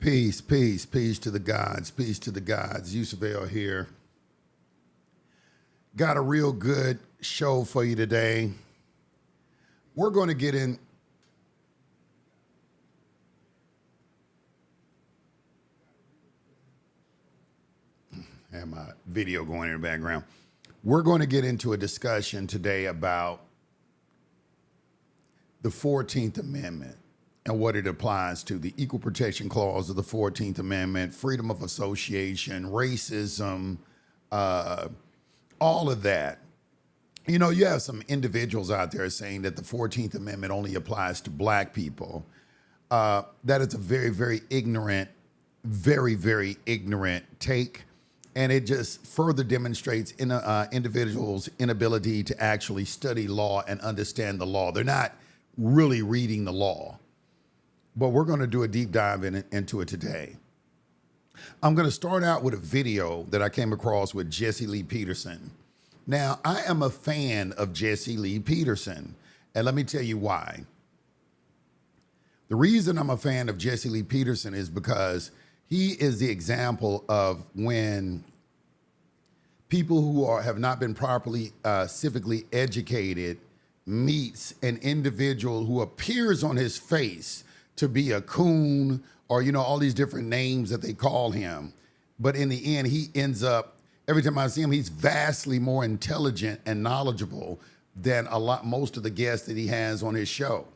Peace, peace, peace to the gods, peace to the gods. Yusufel here. Got a real good show for you today. We're going to get in. I have my video going in the background. We're going to get into a discussion today about the 14th Amendment and what it applies to, the Equal Protection Clause of the 14th Amendment, freedom of association, racism, all of that. You know, you have some individuals out there saying that the 14th Amendment only applies to black people. That is a very, very ignorant take. And it just further demonstrates individuals' inability to actually study law and understand the law. They're not really reading the law. But we're going to do a deep dive into it today. I'm going to start out with a video that I came across with Jesse Lee Peterson. Now, I am a fan of Jesse Lee Peterson, and let me tell you why. The reason I'm a fan of Jesse Lee Peterson is because he is the example of when people who have not been properly civically educated meets an individual who appears on his face to be a coon, or, you know, all these different names that they call him. But in the end, he ends up, every time I see him, he's vastly more intelligent and knowledgeable than most of the guests that he has on his show.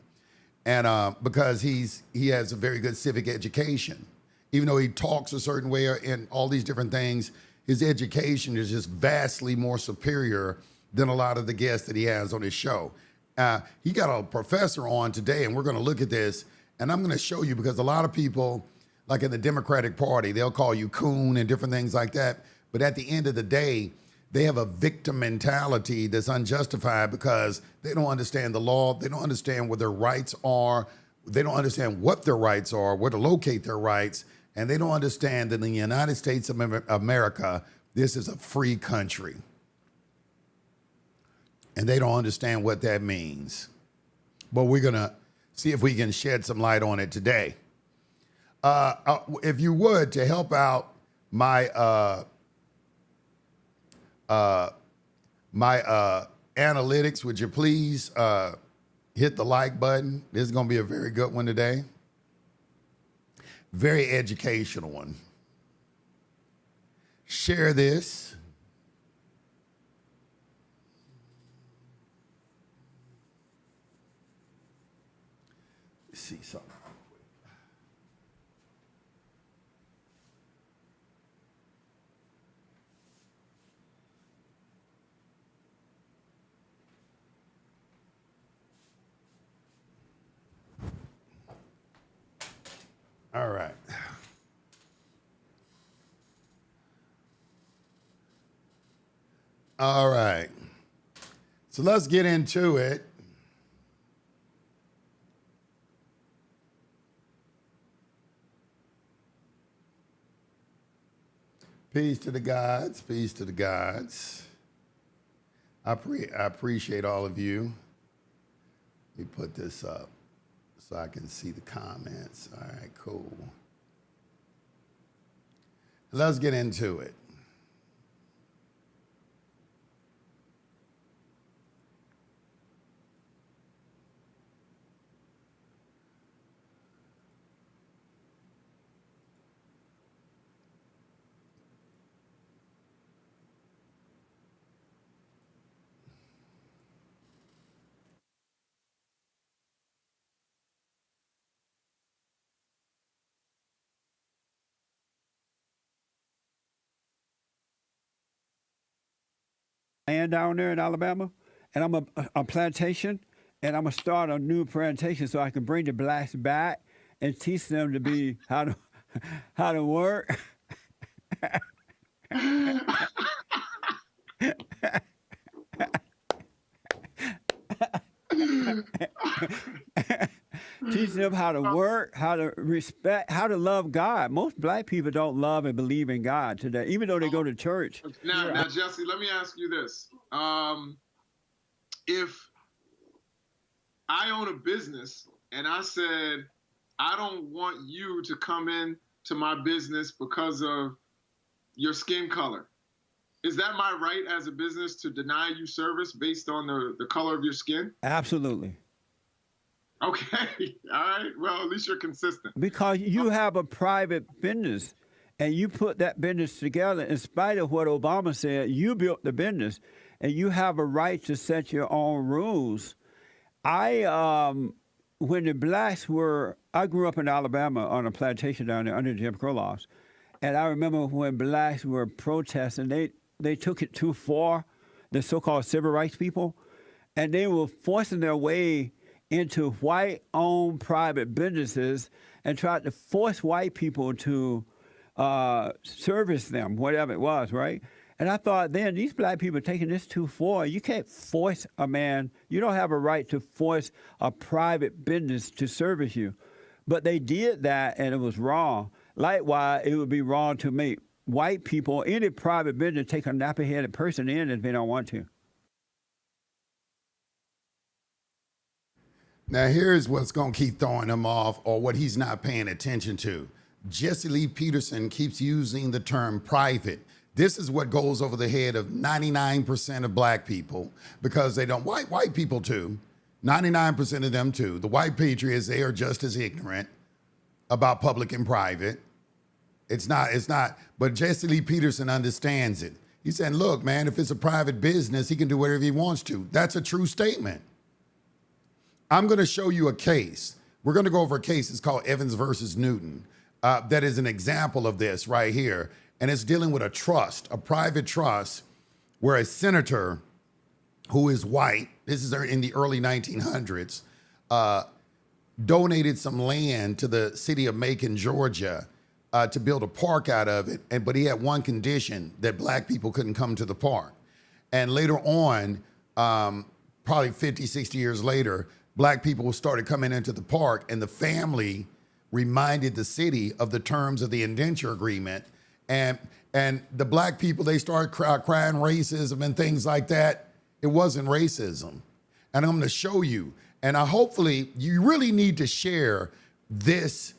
And because he has a very good civic education. Even though he talks a certain way and all these different things, his education is just vastly more superior than a lot of the guests that he has on his show. He got a professor on today, and we're going to look at this. And I'm going to show you, because a lot of people, like in the Democratic Party, they'll call you coon and different things like that. But at the end of the day, they have a victim mentality that's unjustified because they don't understand the law. They don't understand what their rights are. They don't understand what their rights are, where to locate their rights. And they don't understand that in the United States of America, this is a free country. And they don't understand what that means. But we're going to see if we can shed some light on it today. If you would, to help out my analytics, would you please hit the like button? This is going to be a very good one today. Very educational one. Share this. Let's see something. All right. All right. So let's get into it. Peace to the gods. Peace to the gods. I appreciate all of you. Let me put this up so I can see the comments. All right, cool. Let's get into it. Land down there in Alabama, and I'm a plantation, and I'm gonna start a new plantation so I can bring the blacks back and teach them to be how to work. Teach them how to work, how to respect, how to love God. Most black people don't love and believe in God today, even though they go to church. Now, Jesse, let me ask you this. If I own a business and I said, I don't want you to come in to my business because of your skin color. Is that my right as a business to deny you service based on the color of your skin? Absolutely. Okay. All right. Well, at least you're consistent. Because you have a private business and you put that business together in spite of what Obama said. You built the business and you have a right to set your own rules. When the blacks were, I grew up in Alabama on a plantation down there under Jim Crow laws. And I remember when blacks were protesting, they took it too far, the so-called civil rights people, and they were forcing their way into white-owned private businesses and tried to force white people to service them, whatever it was, right? And I thought then, these black people are taking this too far. You can't force a man. You don't have a right to force a private business to service you. But they did that, and it was wrong. Likewise, it would be wrong to make white people, any private business, take a nappy-headed person in if they don't want to. Now, here's what's going to keep throwing him off, or what he's not paying attention to. Jesse Lee Peterson keeps using the term private. This is what goes over the head of 99% of black people, because they don't, white people too, 99% of them too. The white patriots, they are just as ignorant about public and private. It's not, but Jesse Lee Peterson understands it. He's saying, look, man, if it's a private business, he can do whatever he wants to. That's a true statement. I'm going to show you a case. We're going to go over a case. It's called Evans versus Newton. That is an example of this right here. And it's dealing with a trust, a private trust, where a senator who is white, this is in the early 1900s, donated some land to the city of Macon, Georgia, to build a park out of it. But he had one condition, that black people couldn't come to the park. And later on, probably 50, 60 years later, black people started coming into the park, and the family reminded the city of the terms of the indenture agreement. And the black people, they started crying racism and things like that. It wasn't racism. And I'm going to show you. And hopefully, you really need to share this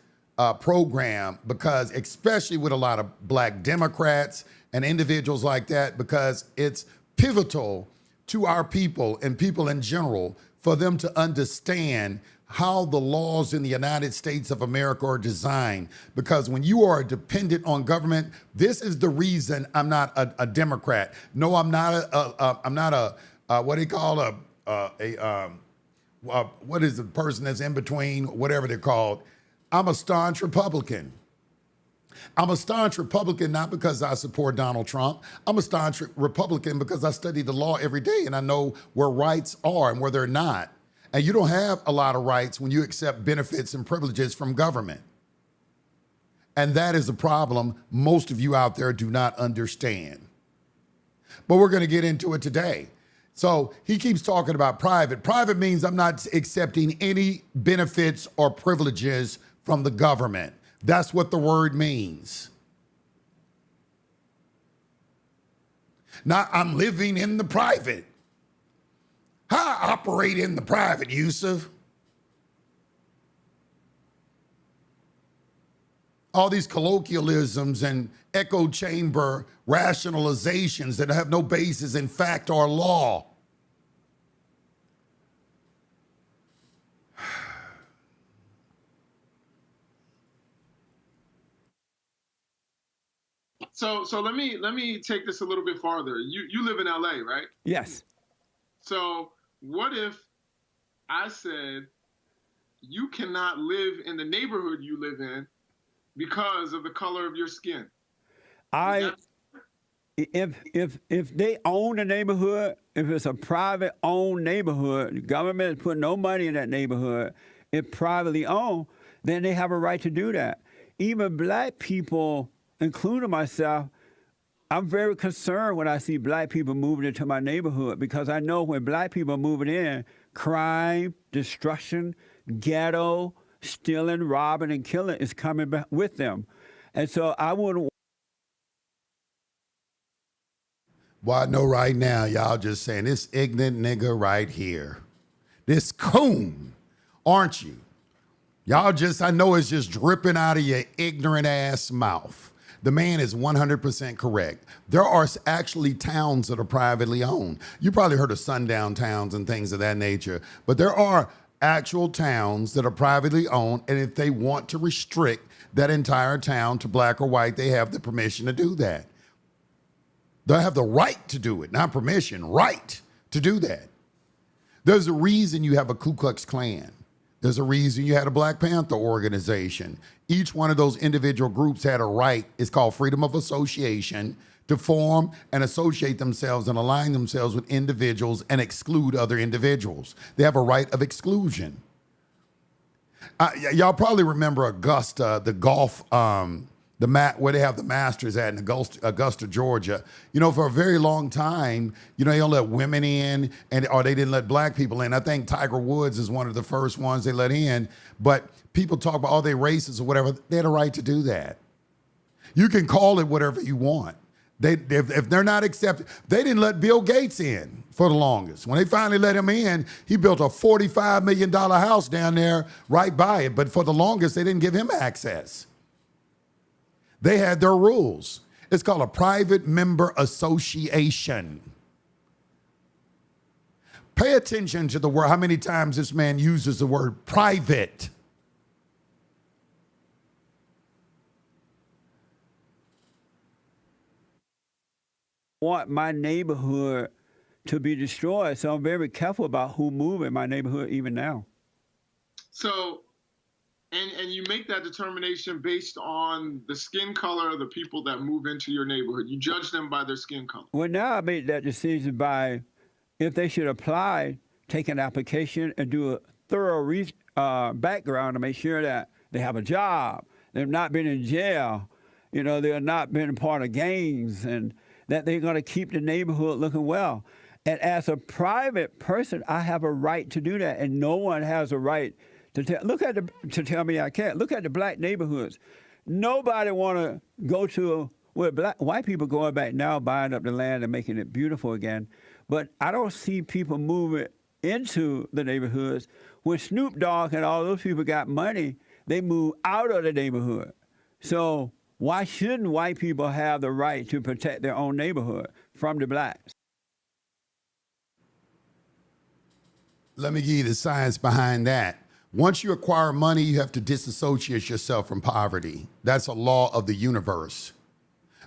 program, because especially with a lot of black Democrats and individuals like that, because it's pivotal to our people and people in general for them to understand how the laws in the United States of America are designed. Because when you are dependent on government, this is the reason I'm not a Democrat. No, I'm not what do you call what is the person that's in between, whatever they're called. I'm a staunch Republican. I'm a staunch Republican not because I support Donald Trump. I'm a staunch Republican because I study the law every day and I know where rights are and where they're not. And you don't have a lot of rights when you accept benefits and privileges from government. And that is a problem most of you out there do not understand. But we're going to get into it today. So he keeps talking about private. Private means I'm not accepting any benefits or privileges from the government. That's what the word means. Now I'm living in the private. How I operate in the private, Yusuf? All these colloquialisms and echo chamber rationalizations that have no basis in fact or law. So let me take this a little bit farther. You live in LA, right? Yes. So what if I said you cannot live in the neighborhood you live in because of the color of your skin? If they own the neighborhood, if it's a private owned neighborhood, the government is putting no money in that neighborhood, it's privately owned, then they have a right to do that. Even black people, including myself, I'm very concerned when I see black people moving into my neighborhood, because I know when black people are moving in, crime, destruction, ghetto, stealing, robbing, and killing is coming back with them. And so I wouldn't. Well, I know right now, y'all just saying, this ignorant nigga right here, this coon, aren't you? Y'all just, I know it's just dripping out of your ignorant ass mouth. The man is 100% correct. There are actually towns that are privately owned. You probably heard of sundown towns and things of that nature, but there are actual towns that are privately owned, and if they want to restrict that entire town to black or white, they have the permission to do that. They have the right to do it, not permission, right to do that. There's a reason you have a Ku Klux Klan. There's a reason you had a Black Panther organization. Each one of those individual groups had a right, it's called freedom of association, to form and associate themselves and align themselves with individuals and exclude other individuals. They have a right of exclusion. Y'all probably remember Augusta, the golf, where they have the Masters at in Augusta, Georgia. You know, for a very long time, you know, they don't let women in, or they didn't let black people in. I think Tiger Woods is one of the first ones they let in. But people talk about, they racist or whatever. They had a right to do that. You can call it whatever you want. If they're not accepted, they didn't let Bill Gates in for the longest. When they finally let him in, he built a $45 million house down there right by it. But for the longest, they didn't give him access. They had their rules. It's called a private member association. Pay attention to the word, how many times this man uses the word private. Want my neighborhood to be destroyed, so I'm very careful about who move in my neighborhood even now. So, and you make that determination based on the skin color of the people that move into your neighborhood. You judge them by their skin color. Well, now I made that decision by if they should apply, take an application and do a thorough background to make sure that they have a job, they've not been in jail, you know, they're not been part of gangs, and that they're going to keep the neighborhood looking well. And as a private person, I have a right to do that, and no one has a right to tell me I can't. Look at the black neighborhoods. Nobody want to go to where white people going back now, buying up the land and making it beautiful again. But I don't see people moving into the neighborhoods. When Snoop Dogg and all those people got money, they move out of the neighborhood. So why shouldn't white people have the right to protect their own neighborhood from the blacks? Let me give you the science behind that. Once you acquire money, you have to disassociate yourself from poverty. That's a law of the universe.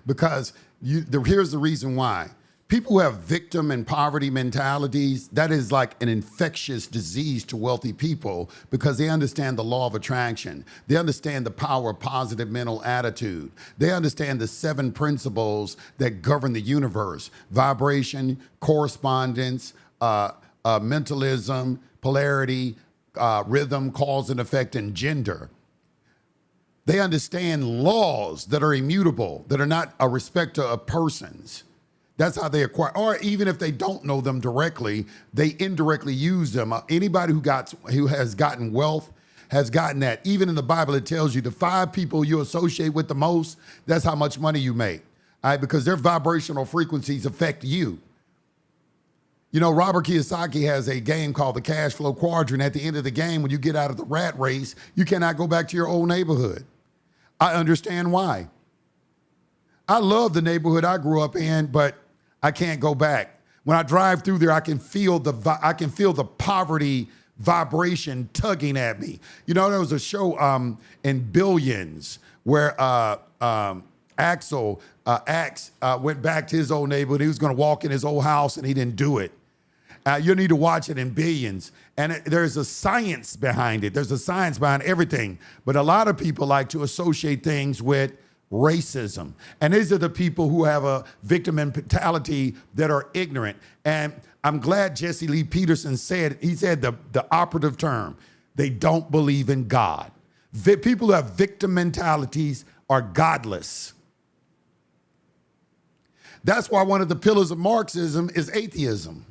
Because here's the reason why. People who have victim and poverty mentalities, that is like an infectious disease to wealthy people because they understand the law of attraction. They understand the power of positive mental attitude. They understand the 7 principles that govern the universe: vibration, correspondence, mentalism, polarity, rhythm, cause and effect, and gender. They understand laws that are immutable, that are not a respecter of persons. That's how they acquire, or even if they don't know them directly, they indirectly use them. Anybody who has gotten wealth has gotten that. Even in the Bible, it tells you the 5 people you associate with the most, that's how much money you make. All right, because their vibrational frequencies affect you. You know, Robert Kiyosaki has a game called the cash flow quadrant. At the end of the game, when you get out of the rat race, you cannot go back to your old neighborhood. I understand why. I love the neighborhood I grew up in, but I can't go back. When I drive through there, I can feel the poverty vibration tugging at me. You know, there was a show in Billions where Axel went back to his old neighborhood. He was going to walk in his old house, and he didn't do it. You need to watch it in Billions. And there's a science behind it. There's a science behind everything. But a lot of people like to associate things with racism. And these are the people who have a victim mentality that are ignorant. And I'm glad Jesse Lee Peterson said the operative term: they don't believe in God. People who have victim mentalities are godless. That's why one of the pillars of Marxism is atheism.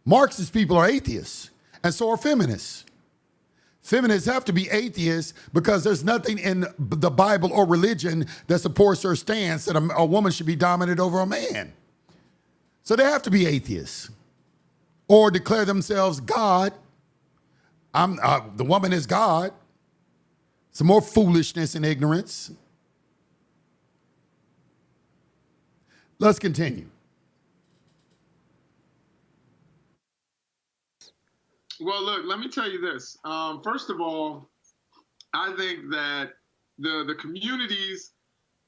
Marxist people are atheists, and so are feminists. Feminists have to be atheists because there's nothing in the Bible or religion that supports their stance that a woman should be dominant over a man. So they have to be atheists or declare themselves God. The woman is God. some more foolishness and ignorance. Let's continue. Well, look, let me tell you this. First of all, I think that the communities.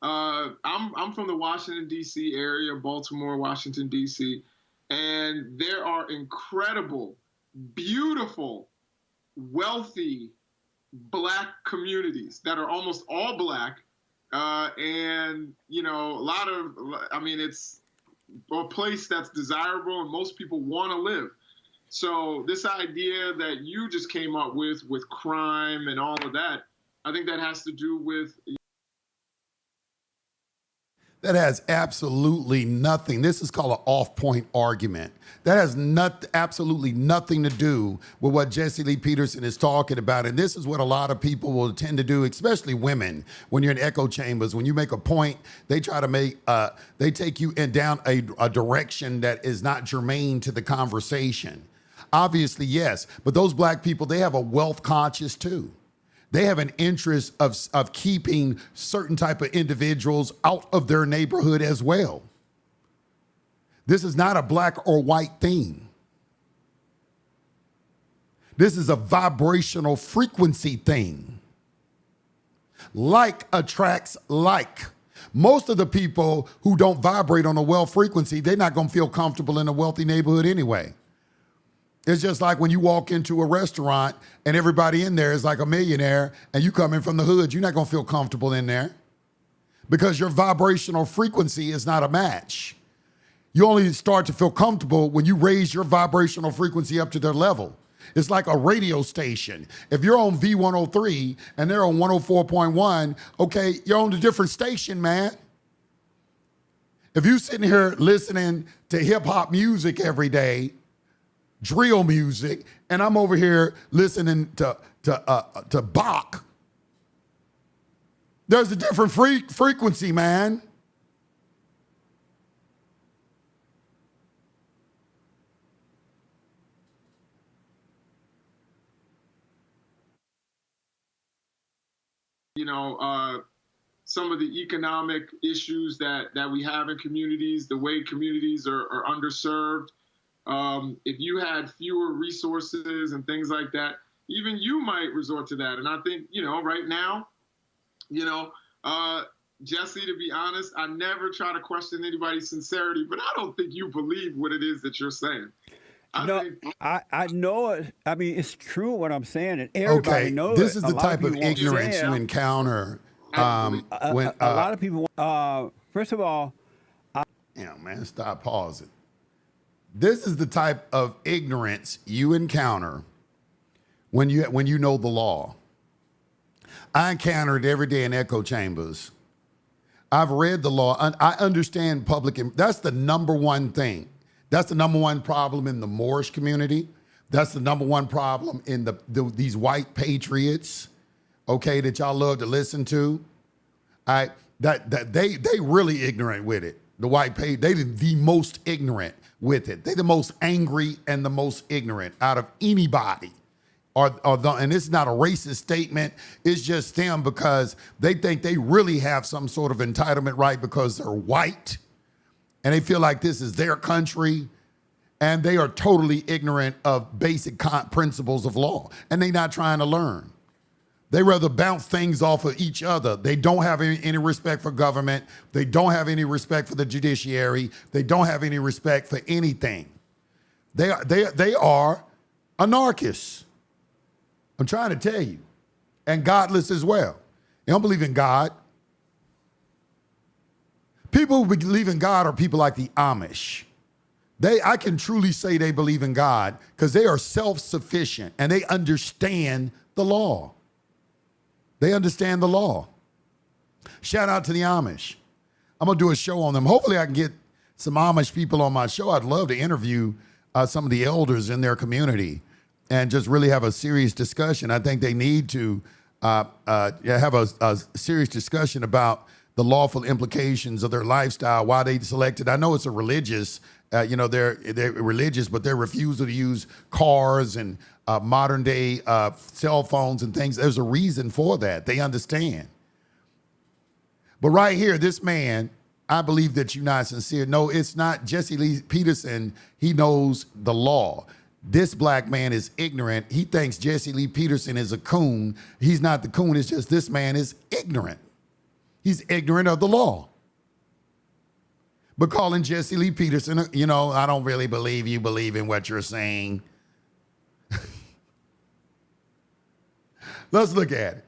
I'm from the Washington D.C. area, Baltimore, Washington D.C., and there are incredible, beautiful, wealthy Black communities that are almost all Black, and it's a place that's desirable and most people want to live. So this idea that you just came up with crime and all of that, I think that has to do with. That has absolutely nothing. This is called an off-point argument. That has absolutely nothing to do with what Jesse Lee Peterson is talking about. And this is what a lot of people will tend to do, especially women, when you're in echo chambers. When you make a point, they try to they take you down a direction that is not germane to the conversation. Obviously, yes, but those Black people, they have a wealth conscious too. They have an interest of keeping certain type of individuals out of their neighborhood as well. This is not a black or white thing. This is a vibrational frequency thing. Like attracts like. Most of the people who don't vibrate on a wealth frequency, they're not going to feel comfortable in a wealthy neighborhood anyway. It's just like when you walk into a restaurant and everybody in there is like a millionaire and you come in from the hood, you're not going to feel comfortable in there because your vibrational frequency is not a match. You only start to feel comfortable when you raise your vibrational frequency up to their level. It's like a radio station. If you're on V103 and they're on 104.1, okay, you're on a different station, man. If you're sitting here listening to hip hop music every day, drill music, and I'm over here listening to Bach, there's a different frequency, man. Some of the economic issues that we have in communities, the way communities are underserved. If you had fewer resources and things like that, even you might resort to that. And I think, right now, Jesse, to be honest, I never try to question anybody's sincerity, but I don't think you believe what it is that you're saying. I know it. I mean, it's true what I'm saying, and everybody knows it. This is the type of ignorance you encounter. A lot of people, first of all, man, stop pausing. This is the type of ignorance you encounter when you know the law. I encounter it every day in echo chambers. I've read the law. I understand that's the number one thing. That's the number one problem in the Moorish community. That's the number one problem in these white patriots, okay, that y'all love to listen to. That they really ignorant with it. The white they the most ignorant with it. They the most angry and the most ignorant out of anybody. And this is not a racist statement. It's just them because they think they really have some sort of entitlement right because they're white and they feel like this is their country and they are totally ignorant of basic principles of law and they're not trying to learn. They rather bounce things off of each other. They don't have any respect for government. They don't have any respect for the judiciary. They don't have any respect for anything. They are anarchists. I'm trying to tell you. And godless as well. They don't believe in God. People who believe in God are people like the Amish. I can truly say they believe in God because they are self-sufficient and they understand the law. They understand the law. Shout out to the Amish. I'm going to do a show on them. Hopefully I can get some Amish people on my show. I'd love to interview some of the elders in their community and just really have a serious discussion. I think they need to have a serious discussion about the lawful implications of their lifestyle, why they selected. I know it's a religious They're religious, but their refusal to use cars and modern day cell phones and things. There's a reason for that. They understand. But right here, this man, I believe that you're not sincere. No, it's not Jesse Lee Peterson. He knows the law. This black man is ignorant. He thinks Jesse Lee Peterson is a coon. He's not the coon. It's just this man is ignorant. He's ignorant of the law. But calling Jesse Lee Peterson, I don't really believe you believe in what you're saying. Let's look at it.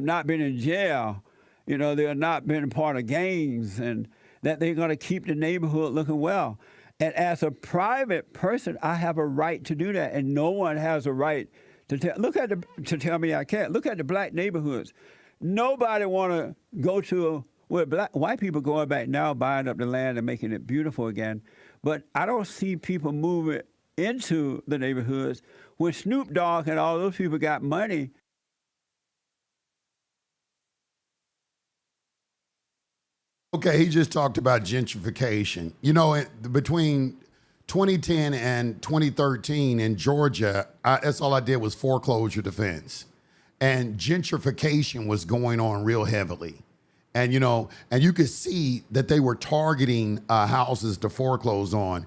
Not been in jail, they're not been a part of gangs, and that they're going to keep the neighborhood looking well. And as a private person, I have a right to do that, and no one has a right to tell me I can't. Look at the black neighborhoods. Nobody want to go to where white people going back now, buying up the land and making it beautiful again. But I don't see people moving into the neighborhoods when Snoop Dogg and all those people got money. Okay, he just talked about gentrification. Between 2010 and 2013 in Georgia, that's all I did was foreclosure defense. And gentrification was going on real heavily. And, and you could see that they were targeting houses to foreclose on.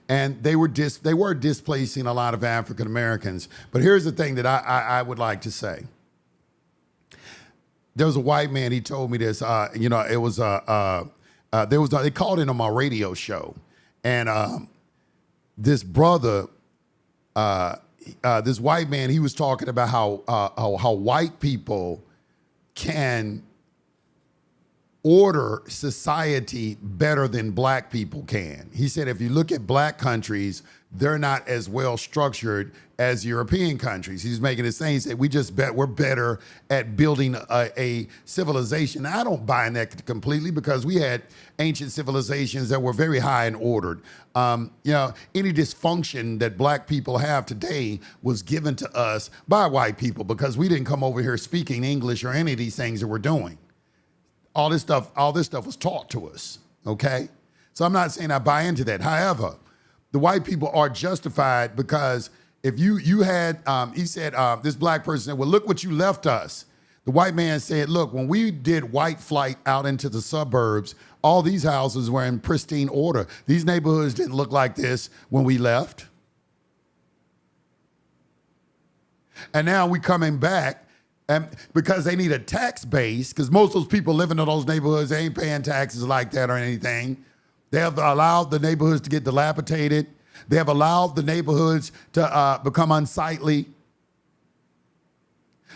And they were displacing a lot of African Americans. But here's the thing that I would like to say. There was a white man, he told me this, it was, they called it on my radio show. And this brother, this white man, he was talking about how white people can order society better than black people can. He said, if you look at black countries, they're not as well structured as European countries. He's making it saying, he said, we're better at building a civilization. Now, I don't buy in that completely because we had ancient civilizations that were very high and ordered. Any dysfunction that black people have today was given to us by white people because we didn't come over here speaking English or any of these things that we're doing. All this stuff was taught to us, okay? So I'm not saying I buy into that. However, the white people are justified because if you had, he said, this black person said, well, look what you left us. The white man said, look, when we did white flight out into the suburbs, all these houses were in pristine order. These neighborhoods didn't look like this when we left. And now we coming back. And because they need a tax base, because most of those people living in those neighborhoods, they ain't paying taxes like that or anything. They have allowed the neighborhoods to get dilapidated. They have allowed the neighborhoods to become unsightly.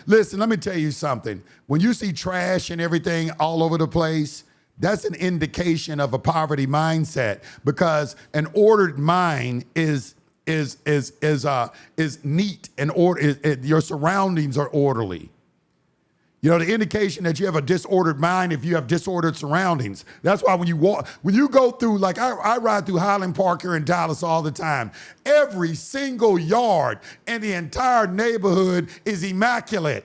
Listen, let me tell you something. When you see trash and everything all over the place, that's an indication of a poverty mindset, because an ordered mind is neat and your surroundings are orderly. The indication that you have a disordered mind if you have disordered surroundings. That's why when you go through, like I ride through Highland Park here in Dallas all the time. Every single yard in the entire neighborhood is immaculate.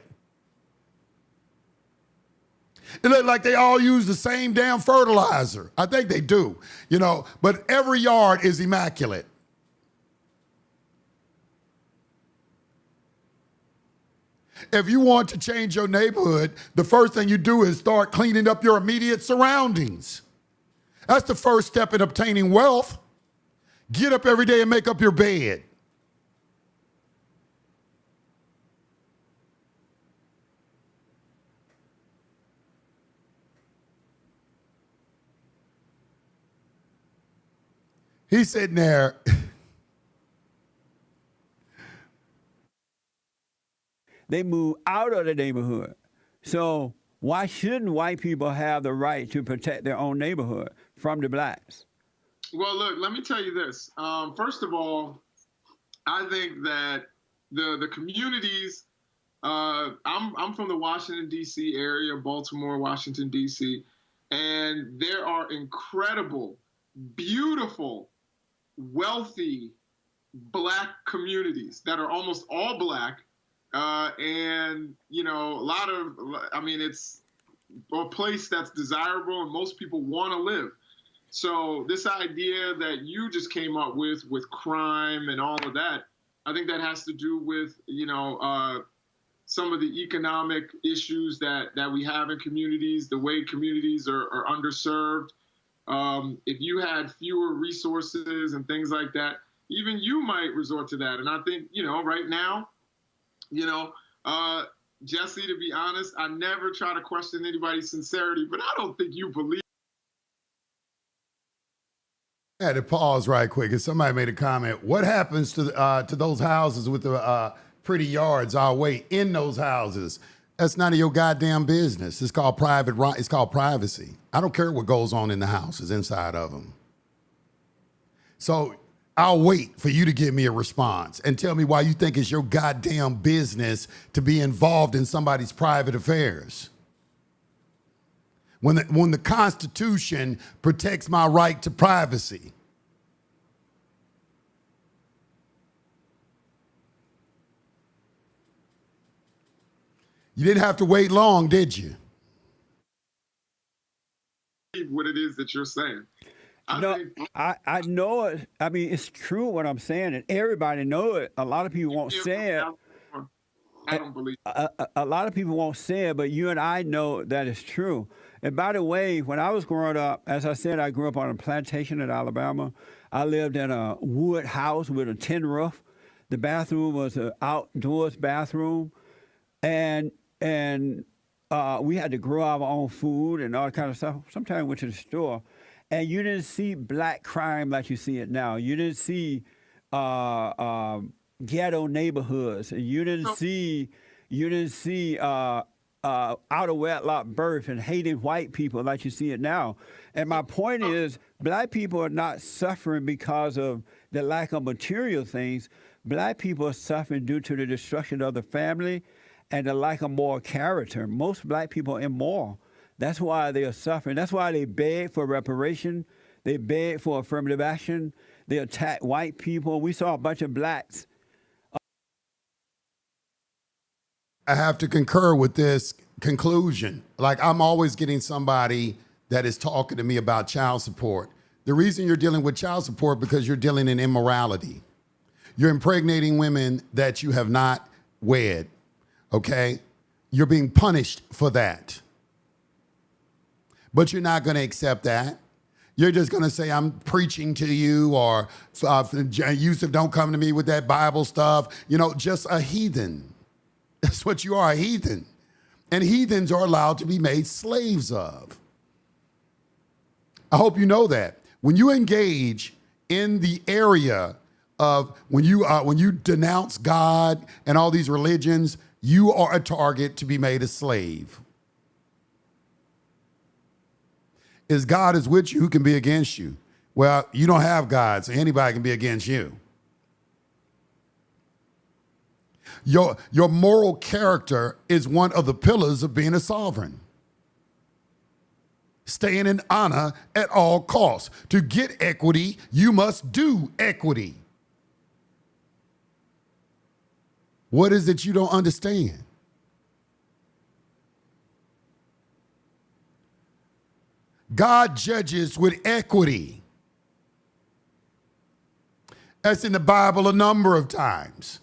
It looks like they all use the same damn fertilizer. I think they do, but every yard is immaculate. If you want to change your neighborhood, the first thing you do is start cleaning up your immediate surroundings. That's the first step in obtaining wealth. Get up every day and make up your bed. He's sitting there. They move out of the neighborhood. So why shouldn't white people have the right to protect their own neighborhood from the blacks? Well, look, let me tell you this. First of all, I think that the communities, I'm from the Washington, D.C. area, Baltimore, Washington, D.C., and there are incredible, beautiful, wealthy black communities that are almost all black. And, a lot of, or place that's desirable and most people want to live. So this idea that you just came up with crime and all of that, I think that has to do with, some of the economic issues that we have in communities, the way communities are underserved. If you had fewer resources and things like that, even you might resort to that. And I think, right now, Jesse, to be honest, I never try to question anybody's sincerity, but I don't think you believe. I had to pause right quick because somebody made a comment. What happens to those houses with the pretty yards our way in those houses? That's none of your goddamn business. It's called private right. It's called privacy. I don't care what goes on in the houses inside of them. So I'll wait for you to give me a response and tell me why you think it's your goddamn business to be involved in somebody's private affairs. When the Constitution protects my right to privacy. You didn't have to wait long, did you? What it is that you're saying. I know it. I mean, it's true what I'm saying, and everybody know it. A lot of people won't say it. I don't believe a lot of people won't say it, but you and I know that it's true. And by the way, when I was growing up, as I said, I grew up on a plantation in Alabama. I lived in a wood house with a tin roof. The bathroom was an outdoors bathroom, and we had to grow our own food and all that kind of stuff. Sometimes I went to the store, and you didn't see black crime like you see it now. You didn't see ghetto neighborhoods. You didn't see out of wedlock birth and hating white people like you see it now. And my point is, black people are not suffering because of the lack of material things. Black people are suffering due to the destruction of the family and the lack of moral character. Most black people are immoral. That's why they are suffering. That's why they beg for reparation. They beg for affirmative action. They attack white people. We saw a bunch of blacks. I have to concur with this conclusion. Like, I'm always getting somebody that is talking to me about child support. The reason you're dealing with child support because you're dealing in immorality. You're impregnating women that you have not wed, okay? You're being punished for that. But you're not going to accept that. You're just going to say, I'm preaching to you, or Yusuf, don't come to me with that Bible stuff. Just a heathen. That's what you are, a heathen. And heathens are allowed to be made slaves of. I hope you know that. When you engage in the area of, when you denounce God and all these religions, you are a target to be made a slave. Is God is with you, who can be against you? Well, you don't have God, so anybody can be against you. Your moral character is one of the pillars of being a sovereign. Staying in honor at all costs. To get equity, you must do equity. What is it you don't understand? God judges with equity. That's in the Bible a number of times.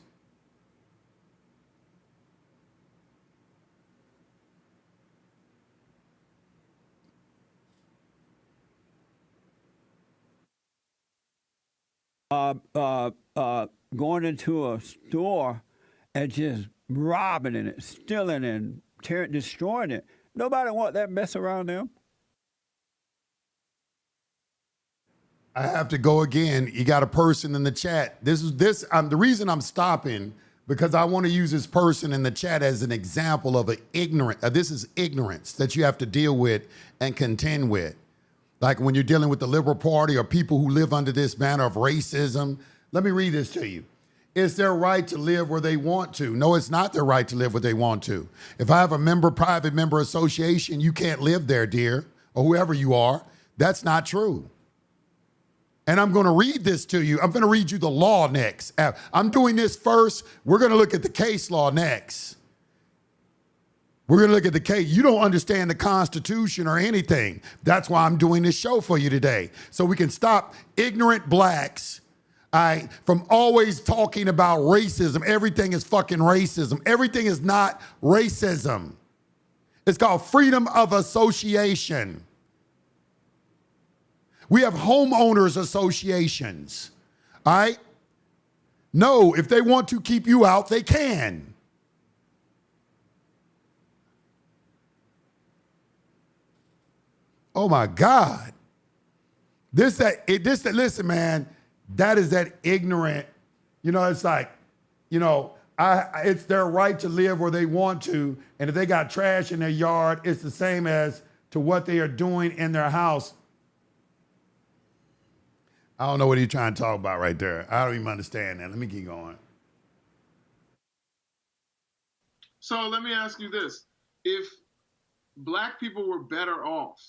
Going into a store and just robbing it, stealing and destroying it. Nobody want that mess around them. I have to go again. You got a person in the chat. The reason I'm stopping, because I want to use this person in the chat as an example of this is ignorance that you have to deal with and contend with. Like when you're dealing with the liberal party or people who live under this banner of racism. Let me read this to you. It's their right to live where they want to. No, it's not their right to live where they want to. If I have a private member association, you can't live there, dear, or whoever you are. That's not true. And I'm going to read this to you. I'm going to read you the law next. I'm doing this first. We're going to look at the case law next. We're going to look at the case. You don't understand the Constitution or anything. That's why I'm doing this show for you today. So we can stop ignorant blacks, all right, from always talking about racism. Everything is fucking racism. Everything is not racism. It's called freedom of association. We have homeowners associations, all right? No, if they want to keep you out, they can. Oh my God. Listen, man, that is that ignorant, it's like, it's their right to live where they want to. And if they got trash in their yard, it's the same as to what they are doing in their house. I don't know what you're trying to talk about right there. I don't even understand that. Let me keep going. So let me ask you this. If black people were better off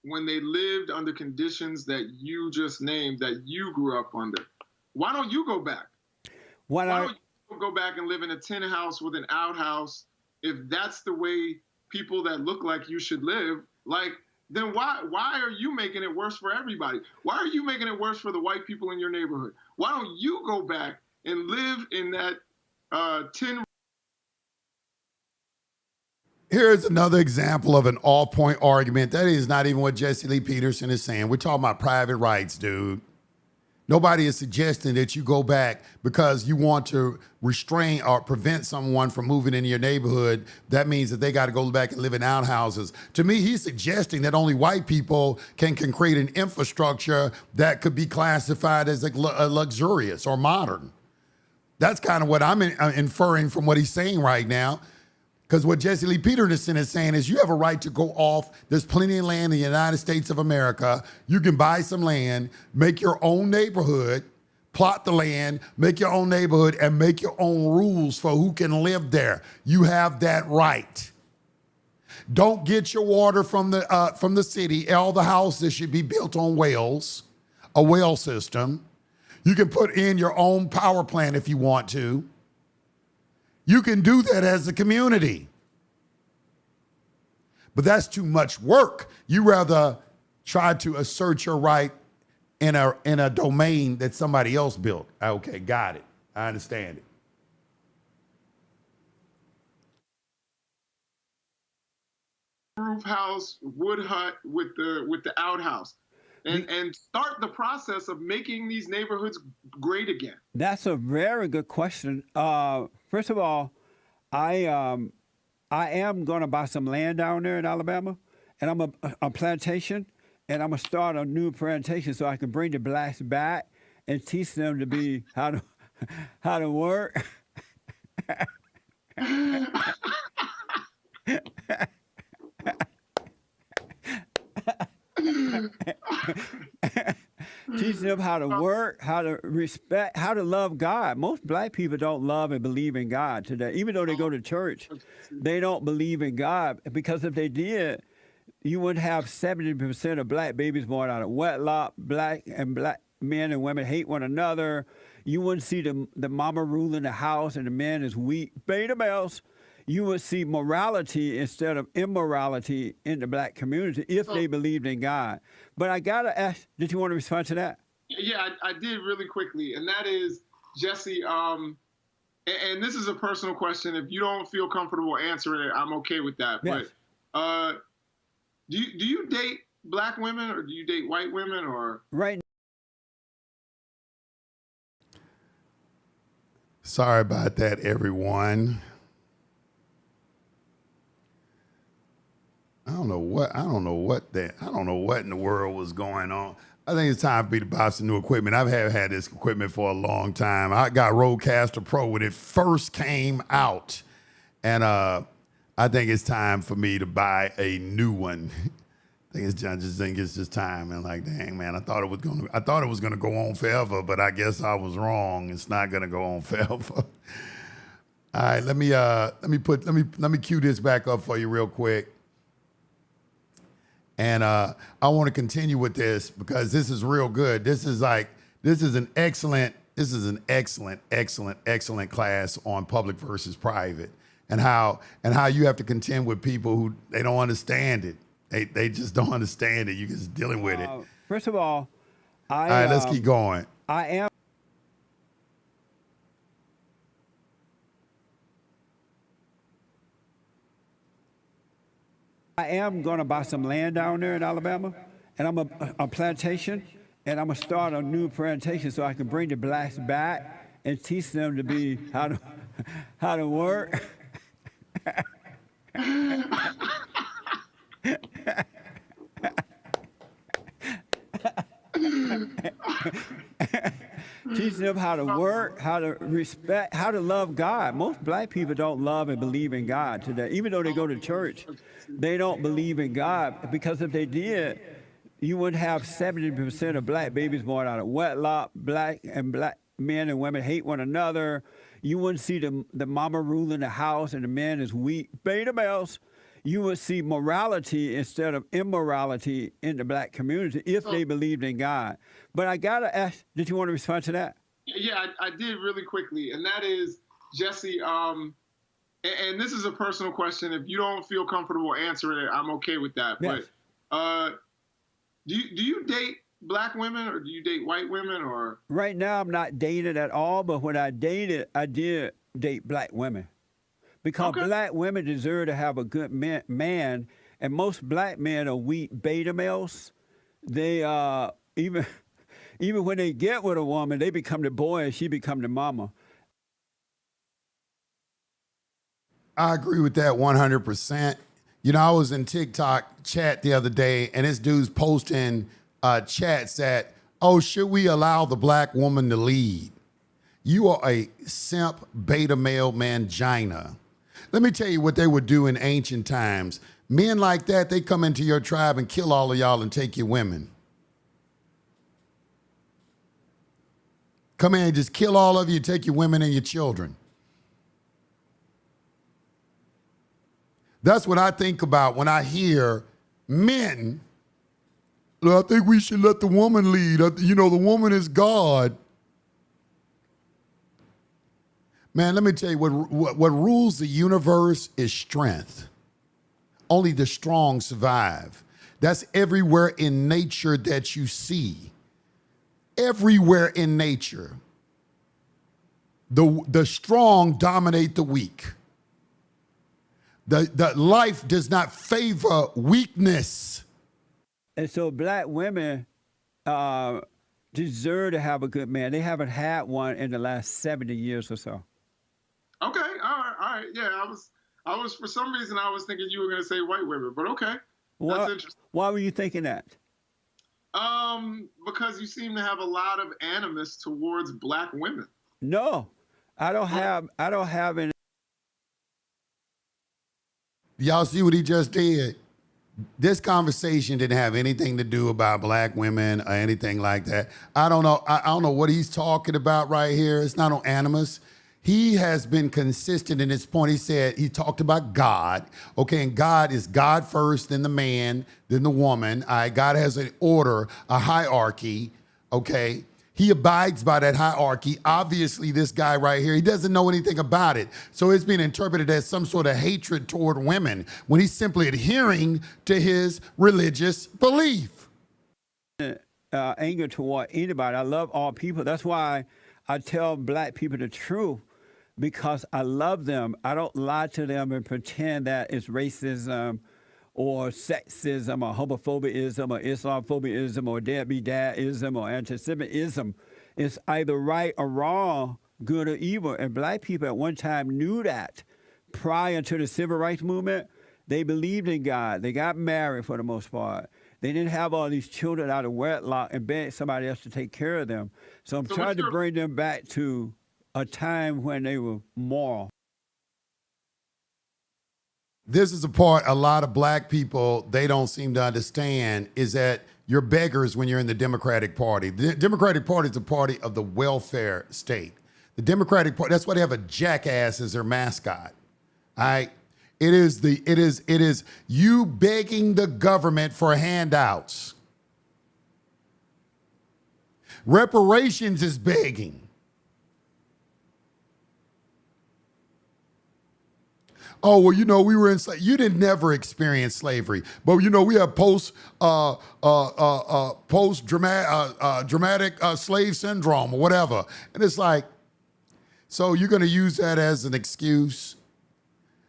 when they lived under conditions that you just named, that you grew up under, why don't you go back? Why don't you go back and live in a tin house with an outhouse if that's the way people that look like you should live? Then why are you making it worse for everybody? Why are you making it worse for the white people in your neighborhood? Why don't you go back and live in that tin? Here's another example of an all-point argument. That is not even what Jesse Lee Peterson is saying. We're talking about private rights, dude. Nobody is suggesting that you go back because you want to restrain or prevent someone from moving into your neighborhood. That means that they got to go back and live in outhouses. To me, he's suggesting that only white people can create an infrastructure that could be classified as luxurious or modern. That's kind of what I'm inferring from what he's saying right now. Because what Jesse Lee Peterson is saying is you have a right to go off. There's plenty of land in the United States of America. You can buy some land, make your own neighborhood, plot the land, make your own neighborhood, and make your own rules for who can live there. You have that right. Don't get your water from the city. All the houses should be built on wells, a well system. You can put in your own power plant if you want to. You can do that as a community. But that's too much work. You rather try to assert your right in a domain that somebody else built. Okay, got it. I understand it. Roof house, wood hut with the outhouse. And start the process of making these neighborhoods great again? That's a very good question. First of all, I am going to buy some land down there in Alabama, and I'm a plantation, and I'm going to start a new plantation so I can bring the blacks back and teach them to be how to work. Teach them how to work, how to respect, how to love God. Most black people don't love and believe in God today. Even though they go to church, they don't believe in God. Because if they did, you would have 70% of black babies born out of wedlock. Black men and women hate one another. You wouldn't see the mama ruling the house and the man is weak. Beta males. You would see morality instead of immorality in the black community if they believed in God. But I got to ask, did you want to respond to that? Yeah, I did really quickly. And that is, Jesse, and this is a personal question. If you don't feel comfortable answering it, I'm okay with that. Yes. But do you date black women or do you date white women or? Right. Sorry about that, everyone. I don't know what in the world was going on. I think it's time for me to buy some new equipment. I've had this equipment for a long time. I got Rodecaster Pro when it first came out. And I think it's time for me to buy a new one. I just think it's just time. And like, dang, man, I thought it was gonna go on forever, but I guess I was wrong. It's not gonna go on forever. All right, let me cue this back up for you real quick. And I want to continue with this because this is real good. This is an excellent class on public versus private. and how you have to contend with people who they don't understand it. They just don't understand it. You're just dealing with it. First of all, All right, let's keep going. I am going to buy some land down there in Alabama, and I'm a plantation, and I'm gonna start a new plantation so I can bring the blacks back and teach them to be how to work. Teach them how to work, how to respect, how to love God. Most black people don't love and believe in God today. Even though they go to church, they don't believe in God, because if they did, you would have 70% of black babies born out of wedlock. Black men and women hate one another. You wouldn't see the mama ruling the house and the man is weak. Beta males. You would see morality instead of immorality in the black community if they believed in God. But I gotta ask, did you want to respond to that? Yeah, I did really quickly, and that is, Jesse, and this is a personal question. If you don't feel comfortable answering it, I'm okay with that. Yes. But do you date black women, or do you date white women, or? Right now, I'm not dated at all, but when I dated, I did date black women. Because black women deserve to have a good man, and most black men are weak beta males. They even when they get with a woman, they become the boy and she become the mama. I agree with that 100%. You know, I was in TikTok chat the other day, and this dude's posting chats that, oh, should we allow the black woman to lead? You are a simp beta male mangina. Let me tell you what they would do in ancient times. Men like that, they come into your tribe and kill all of y'all and take your women. Come in and just kill all of you, take your women and your children. That's what I think about when I hear men, I think we should let the woman lead. You know, the woman is God. Man, let me tell you, what rules the universe is strength. Only the strong survive. That's everywhere in nature that you see. Everywhere in nature. The strong dominate the weak. The life does not favor weakness. And so black women deserve to have a good man. They haven't had one in the last 70 years or so. Okay, all right, yeah. I was for some reason I was thinking you were going to say white women, but okay, that's interesting. Why were you thinking that? Because you seem to have a lot of animus towards black women. No, I don't have any. Y'all see what he just did? This conversation didn't have anything to do about black women or anything like that. I don't know what he's talking about right here. It's not on animus. He has been consistent in his point. He said, he talked about God. Okay, and God is God first, then the man, then the woman. All right, God has an order, a hierarchy. Okay, he abides by that hierarchy. Obviously, this guy right here, he doesn't know anything about it. So it's being interpreted as some sort of hatred toward women when he's simply adhering to his religious belief. Anger toward anybody. I love all people. That's why I tell black people the truth, because I love them. I don't lie to them and pretend that it's racism or sexism or homophobism or Islamophobism or deadbeat dadism or anti-Semitism. It's either right or wrong, good or evil. And black people at one time knew that. Prior to the civil rights movement, they believed in God. They got married for the most part. They didn't have all these children out of wedlock and beg somebody else to take care of them. So I'm trying to bring them back to a time when they were moral. This is a part a lot of black people, they don't seem to understand, is that you're beggars when you're in the Democratic Party. The Democratic Party is a party of the welfare state. The Democratic Party, that's why they have a jackass as their mascot. All right? It is you begging the government for handouts. Reparations is begging. oh, well, you know, we were in slavery. You didn't never experience slavery. But, you know, we have dramatic slave syndrome or whatever. And it's like, so you're going to use that as an excuse?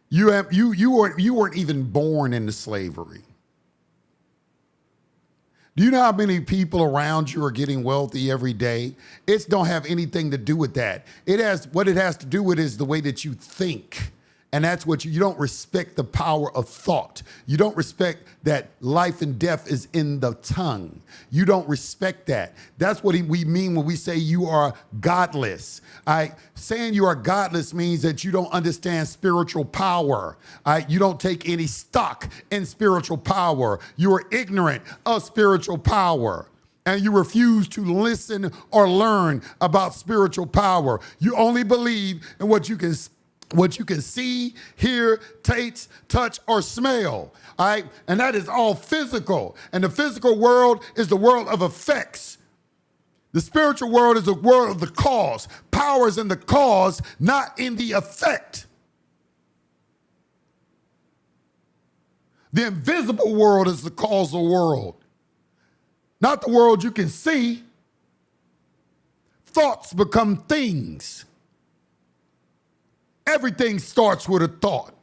You weren't even born into slavery. Do you know how many people around you are getting wealthy every day? It don't have anything to do with that. What it has to do with is the way that you think. And that's what you don't respect the power of thought. You don't respect that life and death is in the tongue. You don't respect that. That's what we mean when we say you are godless. Saying you are godless means that you don't understand spiritual power. You don't take any stock in spiritual power. You are ignorant of spiritual power. And you refuse to listen or learn about spiritual power. You only believe in what you can see, hear, taste, touch, or smell. All right? And that is all physical. And the physical world is the world of effects. The spiritual world is the world of the cause. Power is in the cause, not in the effect. The invisible world is the causal world, not the world you can see. Thoughts become things. Everything starts with a thought.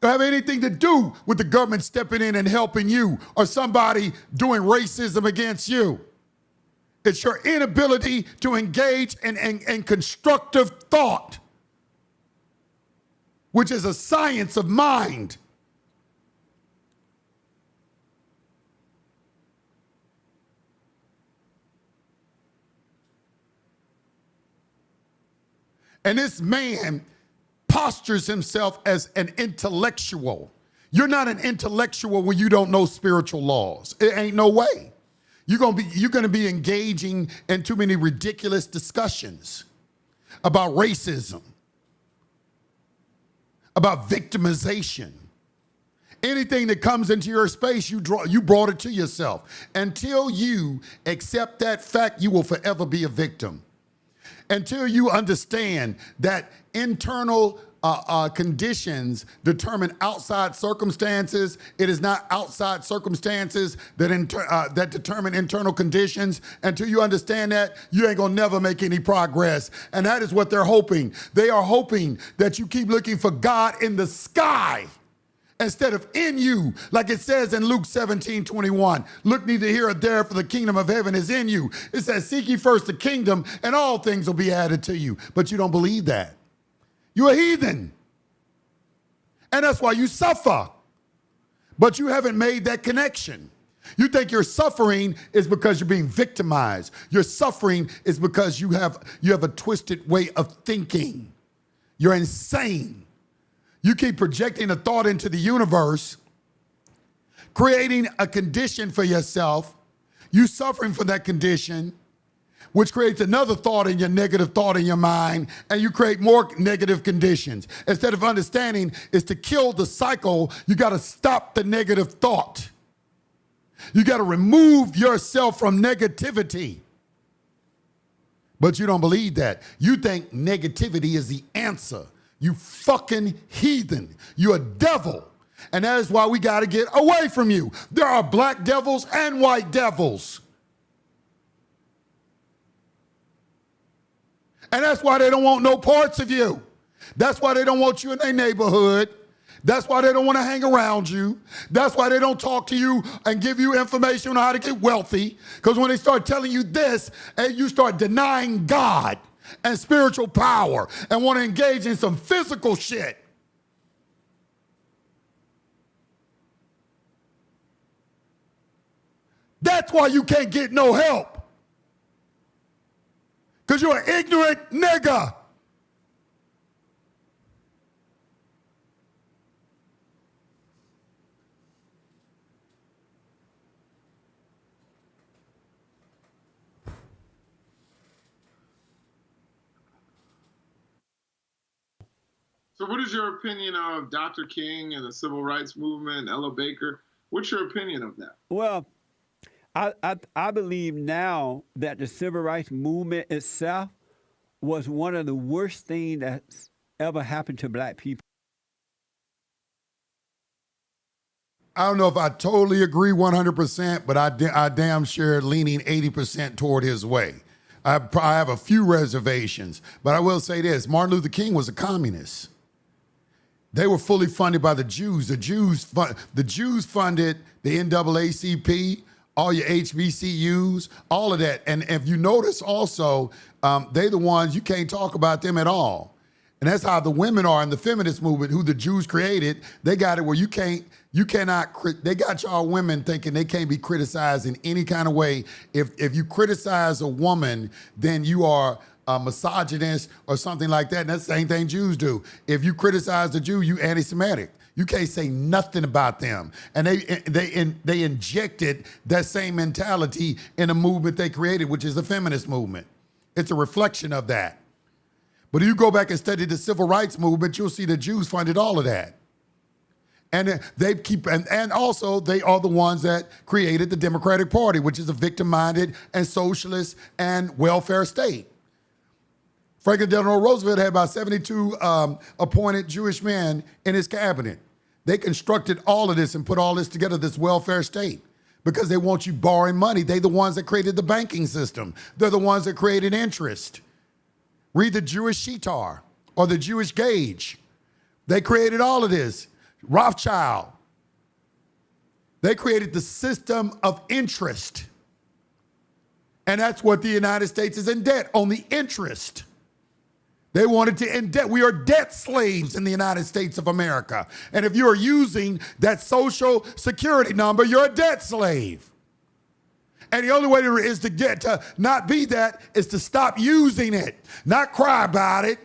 Don't have anything to do with the government stepping in and helping you or somebody doing racism against you. It's your inability to engage in constructive thought, which is a science of mind. And this man postures himself as an intellectual. You're not an intellectual when you don't know spiritual laws. It ain't no way. You're gonna be engaging in too many ridiculous discussions about racism, about victimization. Anything that comes into your space, you brought it to yourself. Until you accept that fact, you will forever be a victim. Until you understand that internal conditions determine outside circumstances, it is not outside circumstances that determine internal conditions. Until you understand that, you ain't gonna never make any progress. And that is what they're hoping. They are hoping that you keep looking for God in the sky instead of in you, like it says in Luke 17:21. Look neither here or there, for the kingdom of heaven is in you. It says, seek ye first the kingdom, and all things will be added to you. But you don't believe that. You're a heathen. And that's why you suffer. But you haven't made that connection. You think your suffering is because you're being victimized. Your suffering is because you have a twisted way of thinking. You're insane. You keep projecting a thought into the universe, creating a condition for yourself. You suffering from that condition, which creates another thought in your negative thought in your mind, and you create more negative conditions. Instead of understanding is to kill the cycle, you got to stop the negative thought. You got to remove yourself from negativity. But you don't believe that. You think negativity is the answer. You fucking heathen. You're a devil. And that is why we got to get away from you. There are black devils and white devils. And that's why they don't want no parts of you. That's why they don't want you in their neighborhood. That's why they don't want to hang around you. That's why they don't talk to you and give you information on how to get wealthy. Because when they start telling you this, and you start denying God and spiritual power and want to engage in some physical shit. That's why you can't get no help. Because you're an ignorant nigga. So what is your opinion of Dr. King and the civil rights movement, Ella Baker? What's your opinion of that? Well, I believe now that the civil rights movement itself was one of the worst things that's ever happened to black people. I don't know if I totally agree 100%, but I damn sure leaning 80% toward his way. I have a few reservations, but I will say this. Martin Luther King was a communist. They were fully funded by the Jews. The Jews funded the NAACP, all your HBCUs, all of that. And if you notice also, they're the ones, you can't talk about them at all. And that's how the women are in the feminist movement, who the Jews created. They got it where they got y'all women thinking they can't be criticized in any kind of way. If you criticize a woman, then you are a misogynist or something like that. And that's the same thing Jews do. If you criticize the Jew, you anti-Semitic. You can't say nothing about them. And they injected that same mentality in a movement they created, which is the feminist movement. It's a reflection of that. But if you go back and study the civil rights movement, you'll see the Jews funded all of that. And and also they are the ones that created the Democratic Party, which is a victim-minded and socialist and welfare state. Franklin Delano Roosevelt had about 72 appointed Jewish men in his cabinet. They constructed all of this and put all this together, this welfare state, because they want you borrowing money. They're the ones that created the banking system. They're the ones that created interest. Read the Jewish Shitar or the Jewish Gauge. They created all of this. Rothschild. They created the system of interest. And that's what the United States is in debt, on the interest. They wanted to end debt. We are debt slaves in the United States of America. And if you are using that social security number, you're a debt slave. And the only way is to get to not be that is to stop using it, not cry about it,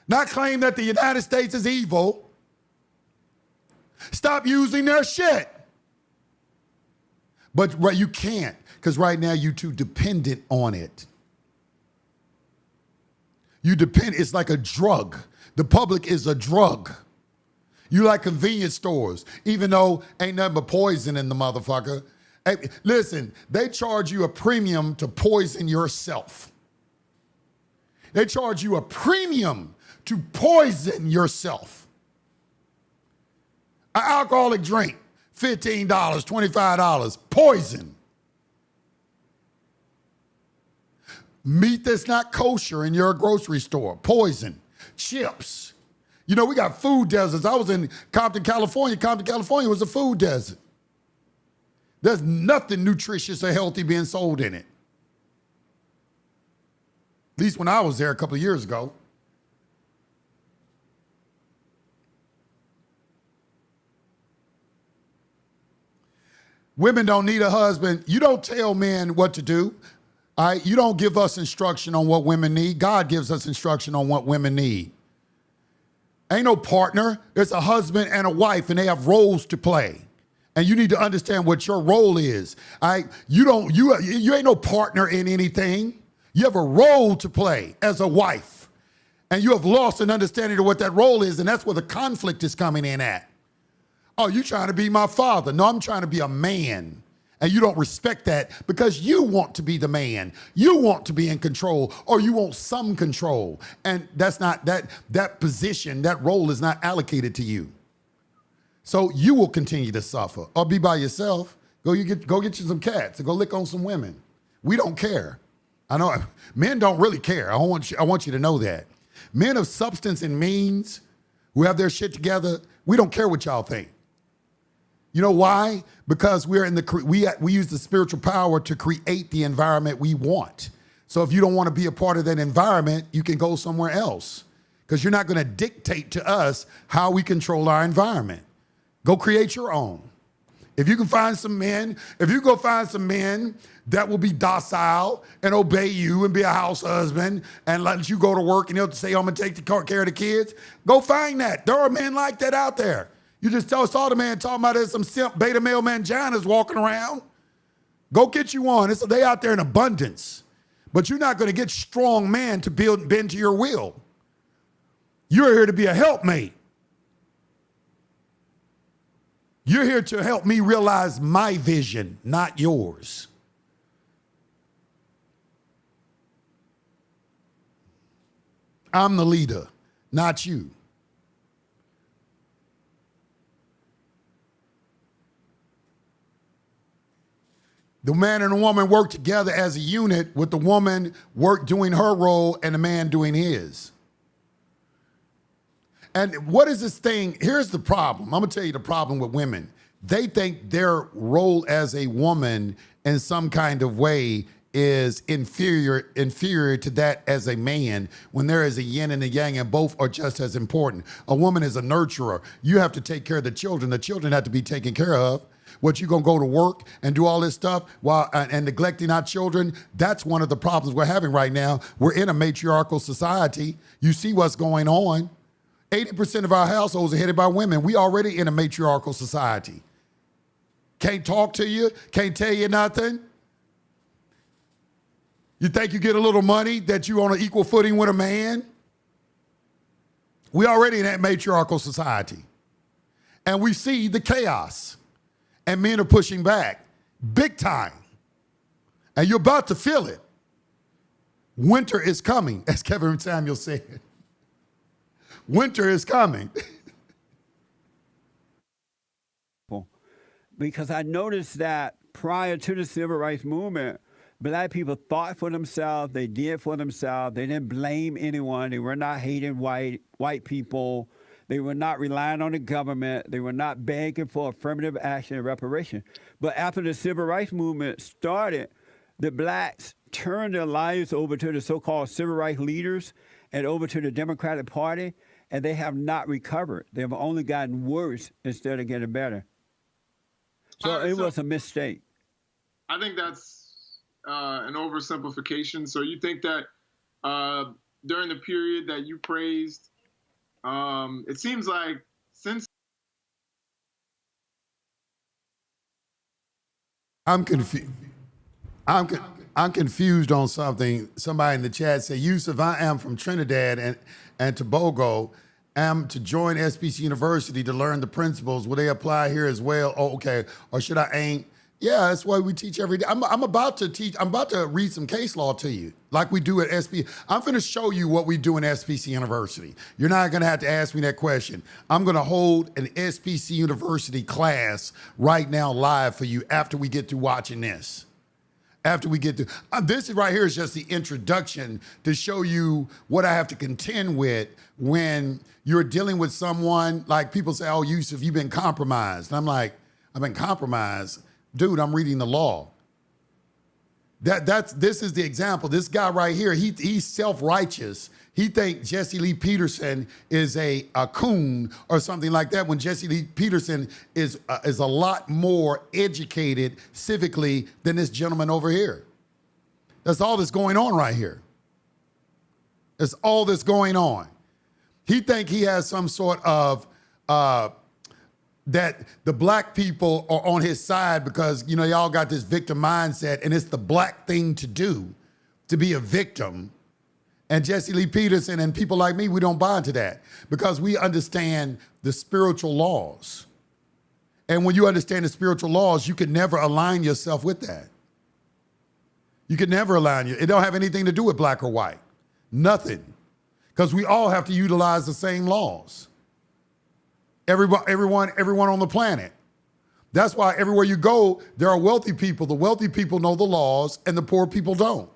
not claim that the United States is evil. Stop using their shit. But you can't, because right now you're too dependent on it. It's like a drug. The public is a drug. You like convenience stores, even though ain't nothing but poison in the motherfucker. Hey, listen, they charge you a premium to poison yourself. They charge you a premium to poison yourself. An alcoholic drink, $15, $25, poison. Meat that's not kosher in your grocery store, poison. Chips. You know, we got food deserts. I was in Compton, California. Compton, California was a food desert. There's nothing nutritious or healthy being sold in it. At least when I was there a couple of years ago. Women don't need a husband. You don't tell men what to do. All right? You don't give us instruction on what women need. God gives us instruction on what women need. Ain't no partner. It's a husband and a wife, and they have roles to play. And you need to understand what your role is. You ain't no partner in anything. You have a role to play as a wife. And you have lost an understanding of what that role is, and that's where the conflict is coming in at. Oh, you trying to be my father. No, I'm trying to be a man. And you don't respect that because you want to be the man. You want to be in control, or you want some control. And that's not that position, that role is not allocated to you. So you will continue to suffer or be by yourself. Go get you some cats and go lick on some women. We don't care. I know men don't really care. I want you to know that. Men of substance and means who have their shit together, we don't care what y'all think. You know why? Because we use the spiritual power to create the environment we want. So if you don't want to be a part of that environment, you can go somewhere else, because you're not going to dictate to us how we control our environment. Go create your own. If you can find some men, that will be docile and obey you and be a house husband and let you go to work and they'll say, I'm going to take care of the kids, go find that. There are men like that out there. You just saw the man talking about there's some simp beta male manginas walking around. Go get you one. They out there in abundance. But you're not going to get strong man to bend to your will. You're here to be a helpmate. You're here to help me realize my vision, not yours. I'm the leader, not you. The man and the woman work together as a unit, with the woman doing her role and the man doing his. And what is this thing? Here's the problem. I'm gonna tell you the problem with women. They think their role as a woman in some kind of way is inferior to that as a man, when there is a yin and a yang, and both are just as important. A woman is a nurturer. You have to take care of the children. The children have to be taken care of. What, you gonna go to work and do all this stuff while and neglecting our children? That's one of the problems we're having right now. We're in a matriarchal society. You see what's going on. 80% of our households are headed by women. We already in a matriarchal society. Can't talk to you, can't tell you nothing. You think you get a little money that you on an equal footing with a man? We already in that matriarchal society. And we see the chaos. And men are pushing back big time. And you're about to feel it. Winter is coming, as Kevin Samuel said. Winter is coming. Because I noticed that prior to the civil rights movement, black people thought for themselves, they did for themselves, they didn't blame anyone, they were not hating white people, they were not relying on the government, they were not begging for affirmative action and reparation. But after the civil rights movement started, the blacks turned their lives over to the so-called civil rights leaders and over to the Democratic Party, and they have not recovered. They have only gotten worse instead of getting better. So it was a mistake. I think that's an oversimplification. So you think that during the period that you praised, it seems like since I'm confused. I'm confused on something. Somebody in the chat said, Yusuf, I am from Trinidad and Tobago. Am to join SPC University to learn the principles. Will they apply here as well? Oh, okay. Or should I aim? Yeah, that's what we teach every day. I'm about to teach. I'm about to read some case law to you, like we do at SPC. I'm going to show you what we do in SPC University. You're not going to have to ask me that question. I'm going to hold an SPC University class right now live for you after we get through watching this. After we get through, this right here is just the introduction to show you what I have to contend with when you're dealing with someone. Like, people say, oh, Yusuf, you've been compromised. And I'm like, I've been compromised? Dude, I'm reading the law. This is the example. This guy right here, he's self-righteous. He thinks Jesse Lee Peterson is a coon or something like that, when Jesse Lee Peterson is a lot more educated civically than this gentleman over here. That's all that's going on right here. That's all that's going on. He think he has some sort of that the black people are on his side because, you know, y'all got this victim mindset, and it's the black thing to do to be a victim. And Jesse Lee Peterson and people like me, we don't buy into that because we understand the spiritual laws. And when you understand the spiritual laws, you can never align yourself with that. You can never align you. It don't have anything to do with black or white. Nothing. Because we all have to utilize the same laws. Everyone on the planet. That's why everywhere you go, there are wealthy people. The wealthy people know the laws and the poor people don't.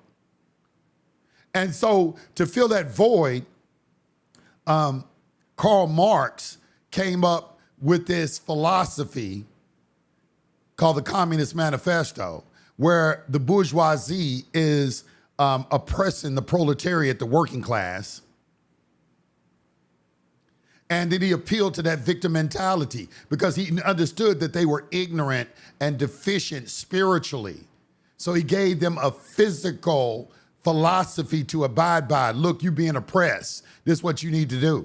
And so to fill that void, Karl Marx came up with this philosophy called the Communist Manifesto, where the bourgeoisie is oppressing the proletariat, the working class. And then he appealed to that victim mentality because he understood that they were ignorant and deficient spiritually. So he gave them a physical philosophy to abide by. Look, you being oppressed. This is what you need to do.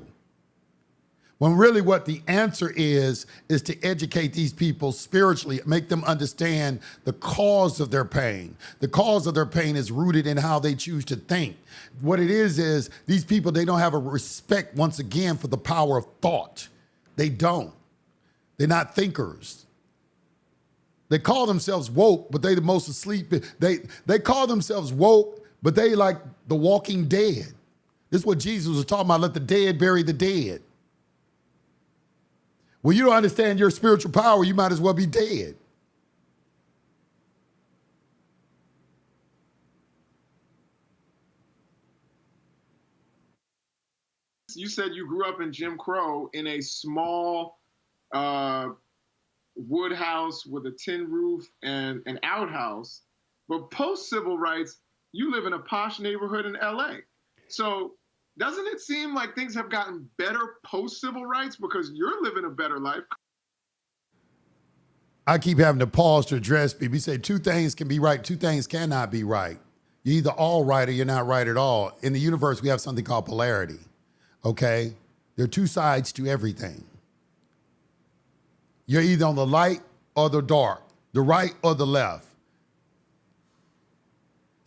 When really what the answer is to educate these people spiritually, make them understand the cause of their pain. The cause of their pain is rooted in how they choose to think. What it is these people, they don't have a respect, once again, for the power of thought. They don't. They're not thinkers. They call themselves woke, but they the most asleep. They call themselves woke, but they like the Walking Dead. This is what Jesus was talking about. Let the dead bury the dead. When you don't understand your spiritual power, you might as well be dead. You said you grew up in Jim Crow in a small wood house with a tin roof and an outhouse. But post civil rights, you live in a posh neighborhood in LA. So doesn't it seem like things have gotten better post civil rights because you're living a better life? I keep having to pause to address people. You say two things can be right, two things cannot be right. You're either all right or you're not right at all. In the universe, we have something called polarity. Okay? There are two sides to everything. You're either on the light or the dark, the right or the left.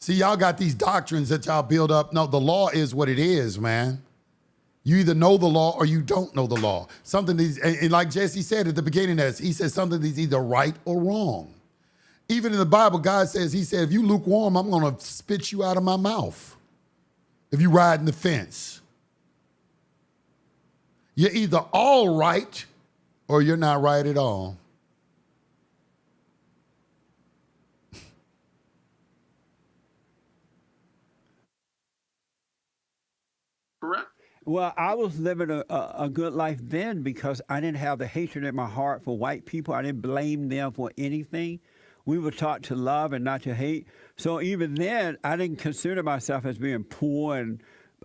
See, y'all got these doctrines that y'all build up. No, the law is what it is, man. You either know the law or you don't know the law. Something is, and like Jesse said at the beginning of this, he said something is either right or wrong. Even in the Bible, God says, he said, if you lukewarm, I'm going to spit you out of my mouth. If you ride in the fence. You're either all right or you're not right at all. Correct? Well, I was living a good life then because I didn't have the hatred in my heart for white people. I didn't blame them for anything. We were taught to love and not to hate. So even then, I didn't consider myself as being poor and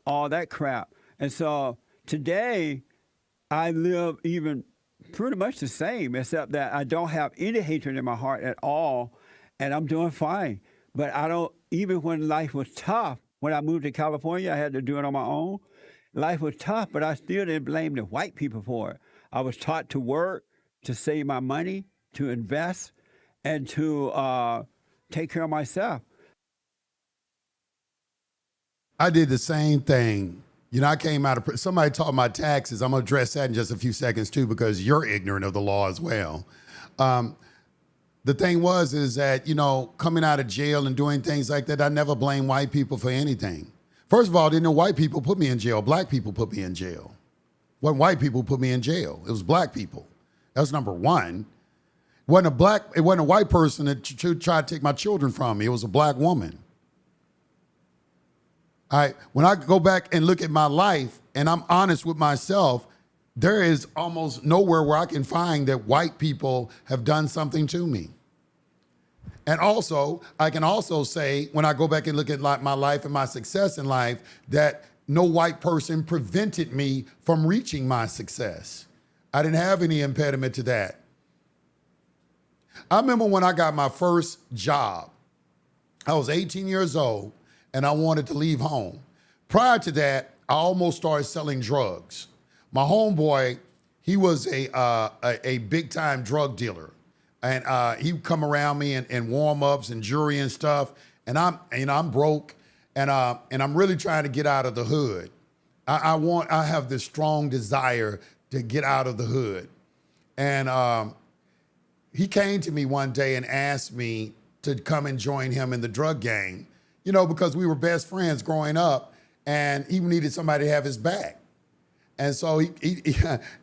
all that crap. And so today, I live even pretty much the same, except that I don't have any hatred in my heart at all, and I'm doing fine. But I don't, even when life was tough, when I moved to California, I had to do it on my own. Life was tough, but I still didn't blame the white people for it. I was taught to work, to save my money, to invest, and to take care of myself. I did the same thing. You know, I came out of, somebody taught my taxes. I'm going to address that in just a few seconds too, because you're ignorant of the law as well. The thing is that, you know, coming out of jail and doing things like that, I never blame white people for anything. First of all, I didn't know white people put me in jail. Black people put me in jail. It wasn't white people put me in jail. It was black people. That's number one. It wasn't a white person that tried to take my children from me. It was a black woman. When I go back and look at my life and I'm honest with myself, there is almost nowhere where I can find that white people have done something to me. And also, I can also say, when I go back and look at my life and my success in life, that no white person prevented me from reaching my success. I didn't have any impediment to that. I remember when I got my first job. I was 18 years old, and I wanted to leave home. Prior to that, I almost started selling drugs. My homeboy, he was a big-time drug dealer. And he would come around me in warm-ups and jury and stuff. And I'm broke, and I'm really trying to get out of the hood. I have this strong desire to get out of the hood. And he came to me one day and asked me to come and join him in the drug gang, you know, because we were best friends growing up, and he needed somebody to have his back. And so he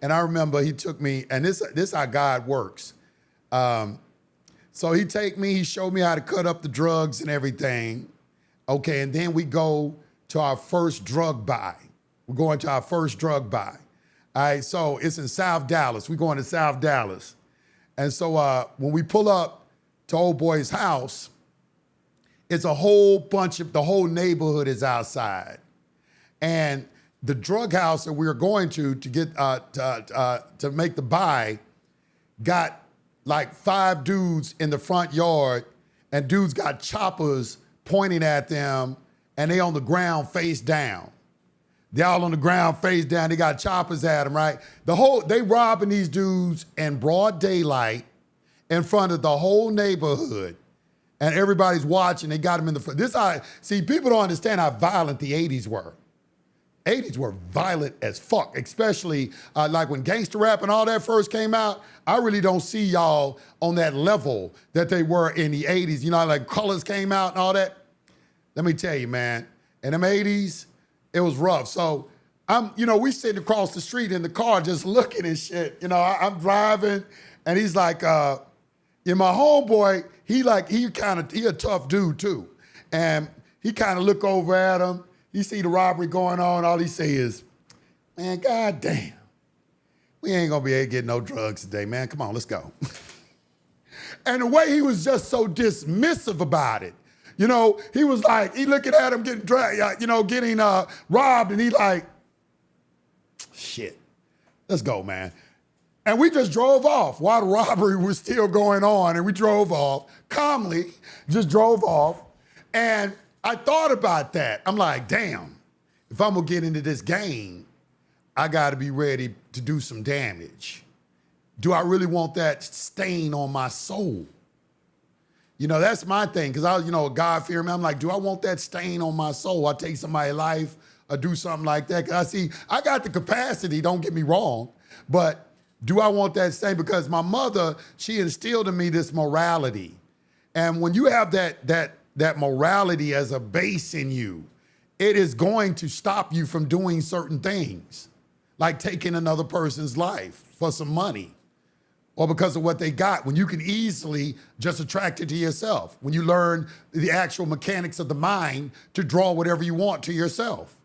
and I remember he took me, and this how God works. So he take me, he showed me how to cut up the drugs and everything. Okay, and then we go to our first drug buy. We're going to our first drug buy. All right, so it's in South Dallas. We're going to South Dallas. And so when we pull up to old boy's house, it's a whole bunch of, the whole neighborhood is outside. And the drug house that we were going to get, to make the buy got like 5 dudes in the front yard, and dudes got choppers pointing at them, and they on the ground face down. They all on the ground face down. They got choppers at them, right? They robbing these dudes in broad daylight in front of the whole neighborhood, and everybody's watching. They got them in the front. See, people don't understand how violent the 80s were. 80s were violent as fuck, especially like when gangster rap and all that first came out. I really don't see y'all on that level that they were in the 80s. You know, like Colors came out and all that. Let me tell you, man, in them 80s, It was rough. So we sitting across the street in the car just looking and shit. I'm driving and he's like, my homeboy, he a tough dude too. And he kind of look over at him. He see the robbery going on. All he say is, man, God damn, we ain't gonna be able to get no drugs today, man. Come on, let's go. And the way he was just so dismissive about it, he was like, he looking at him getting dragged, getting robbed, and he like, shit, let's go, man. And we just drove off while the robbery was still going on, and we drove off calmly, just drove off. And I thought about that. I'm like, damn, if I'm gonna get into this game, I gotta be ready to do some damage. Do I really want that stain on my soul? That's my thing, because I was, a God-fearing man. I'm like, do I want that stain on my soul? I take somebody's life or do something like that. Because I got the capacity, don't get me wrong, but do I want that stain? Because my mother, she instilled in me this morality. And when you have that morality as a base in you, it is going to stop you from doing certain things, like taking another person's life for some money or because of what they got, when you can easily just attract it to yourself, when you learn the actual mechanics of the mind to draw whatever you want to yourself.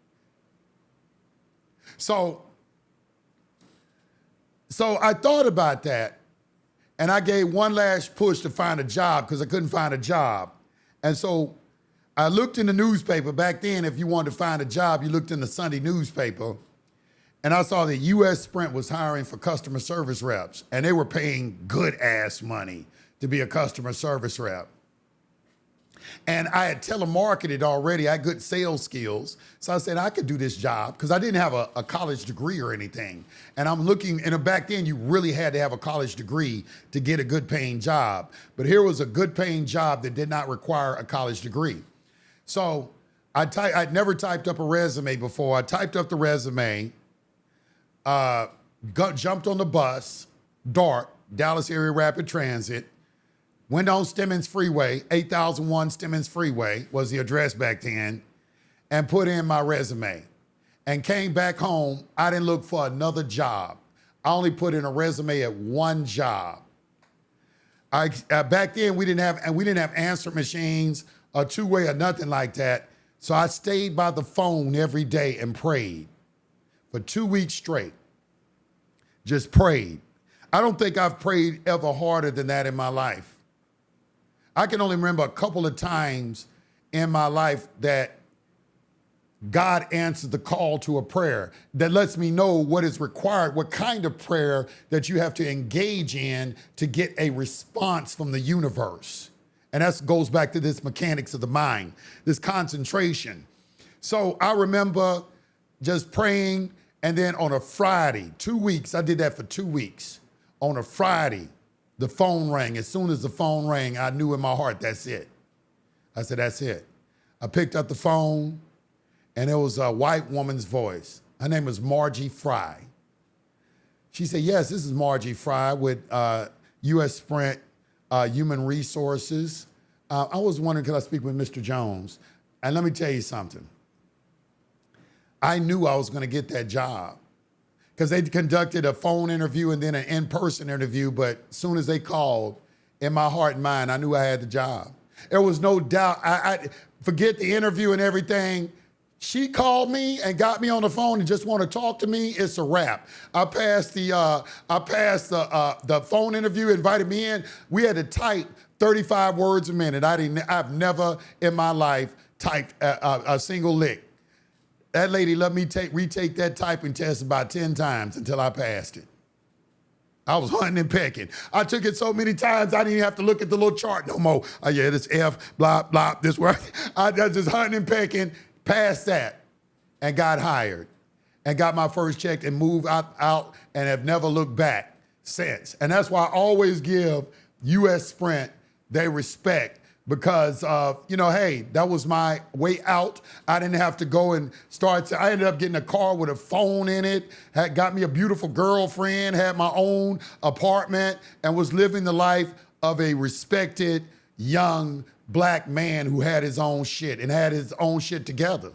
So I thought about that, and I gave one last push to find a job because I couldn't find a job. And so I looked in the newspaper. Back then, if you wanted to find a job, you looked in the Sunday newspaper, and I saw that U.S. Sprint was hiring for customer service reps, and they were paying good-ass money to be a customer service rep. And I had telemarketed already. I had good sales skills. So I said, I could do this job because I didn't have a college degree or anything. And I'm looking, and back then you really had to have a college degree to get a good paying job. But here was a good paying job that did not require a college degree. So I'd never typed up a resume before. I typed up the resume, jumped on the bus, DART, Dallas Area Rapid Transit, went on Stemmons Freeway, 8001 Stemmons Freeway was the address back then, and put in my resume. And came back home, I didn't look for another job. I only put in a resume at one job. Back then we didn't have answer machines or two-way or nothing like that. So I stayed by the phone every day and prayed for 2 weeks straight. Just prayed. I don't think I've prayed ever harder than that in my life. I can only remember a couple of times in my life that God answered the call to a prayer that lets me know what is required, what kind of prayer that you have to engage in to get a response from the universe. And that goes back to this mechanics of the mind, this concentration. So I remember just praying, and then on a Friday, 2 weeks, I did that for 2 weeks. On a Friday, the phone rang. As soon as the phone rang, I knew in my heart, that's it. I said, that's it. I picked up the phone, and it was a white woman's voice. Her name was Margie Fry. She said, yes, this is Margie Fry with U.S. Sprint Human Resources. I was wondering, could I speak with Mr. Jones? And let me tell you something. I knew I was going to get that job, because they conducted a phone interview and then an in-person interview, but as soon as they called, in my heart and mind, I knew I had the job. There was no doubt. I forget the interview and everything. She called me and got me on the phone and just want to talk to me. It's a wrap. I passed the phone interview, invited me in. We had to type 35 words a minute. I've never in my life typed a single lick. That lady let me retake that typing test about 10 times until I passed it. I was hunting and pecking. I took it so many times, I didn't even have to look at the little chart no more. Oh yeah, this F, blah, blah, this word. I was just hunting and pecking, passed that, and got hired. And got my first check and moved out and have never looked back since. And that's why I always give U.S. Sprint their respect, because hey, that was my way out. I didn't have to go and start. I ended up getting a car with a phone in it, got me a beautiful girlfriend, had my own apartment, and was living the life of a respected young black man who had his own shit and had his own shit together.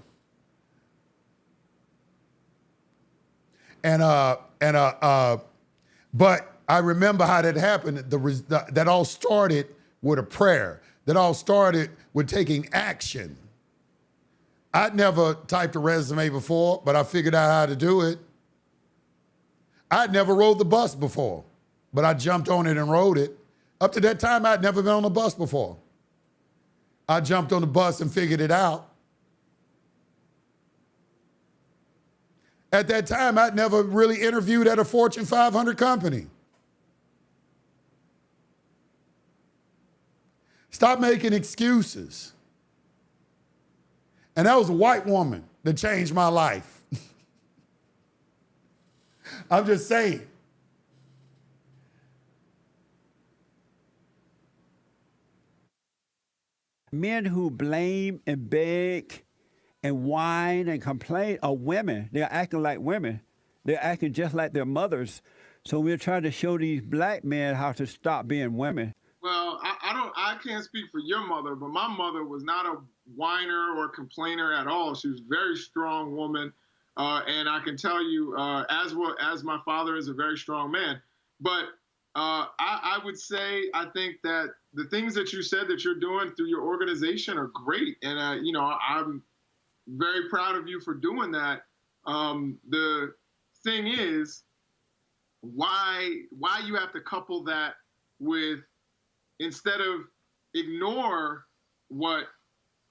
But I remember how that happened. That all started with a prayer. That all started with taking action. I'd never typed a resume before, but I figured out how to do it. I'd never rode the bus before, but I jumped on it and rode it. Up to that time, I'd never been on a bus before. I jumped on the bus and figured it out. At that time, I'd never really interviewed at a Fortune 500 company. Stop making excuses. And that was a white woman that changed my life. I'm just saying. Men who blame and beg and whine and complain are women. They're acting like women. They're acting just like their mothers. So we're trying to show these black men how to stop being women. Well, I can't speak for your mother, but my mother was not a whiner or complainer at all. She was a very strong woman. And I can tell you, as well as my father is a very strong man. But I would say, I think that the things that you said that you're doing through your organization are great. And, I'm very proud of you for doing that. The thing is, why you have to couple that with, instead of ignore what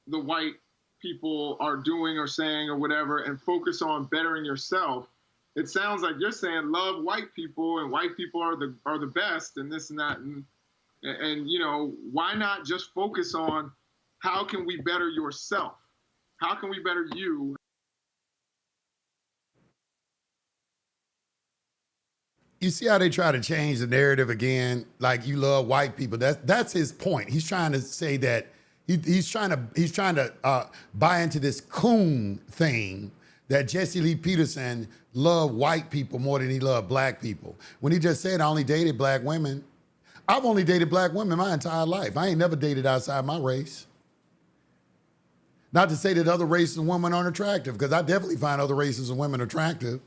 the white people are doing or saying or whatever and focus on bettering yourself, it sounds like you're saying love white people and white people are the best and this and that. And why not just focus on how can we better yourself? How can we better you? You see how they try to change the narrative again? Like, you love white people. That's his point. He's trying to say that he's trying to buy into this coon thing that Jesse Lee Peterson loved white people more than he loved black people. When he just said, I only dated black women. I've only dated black women my entire life. I ain't never dated outside my race. Not to say that other races of women aren't attractive, because I definitely find other races of women attractive.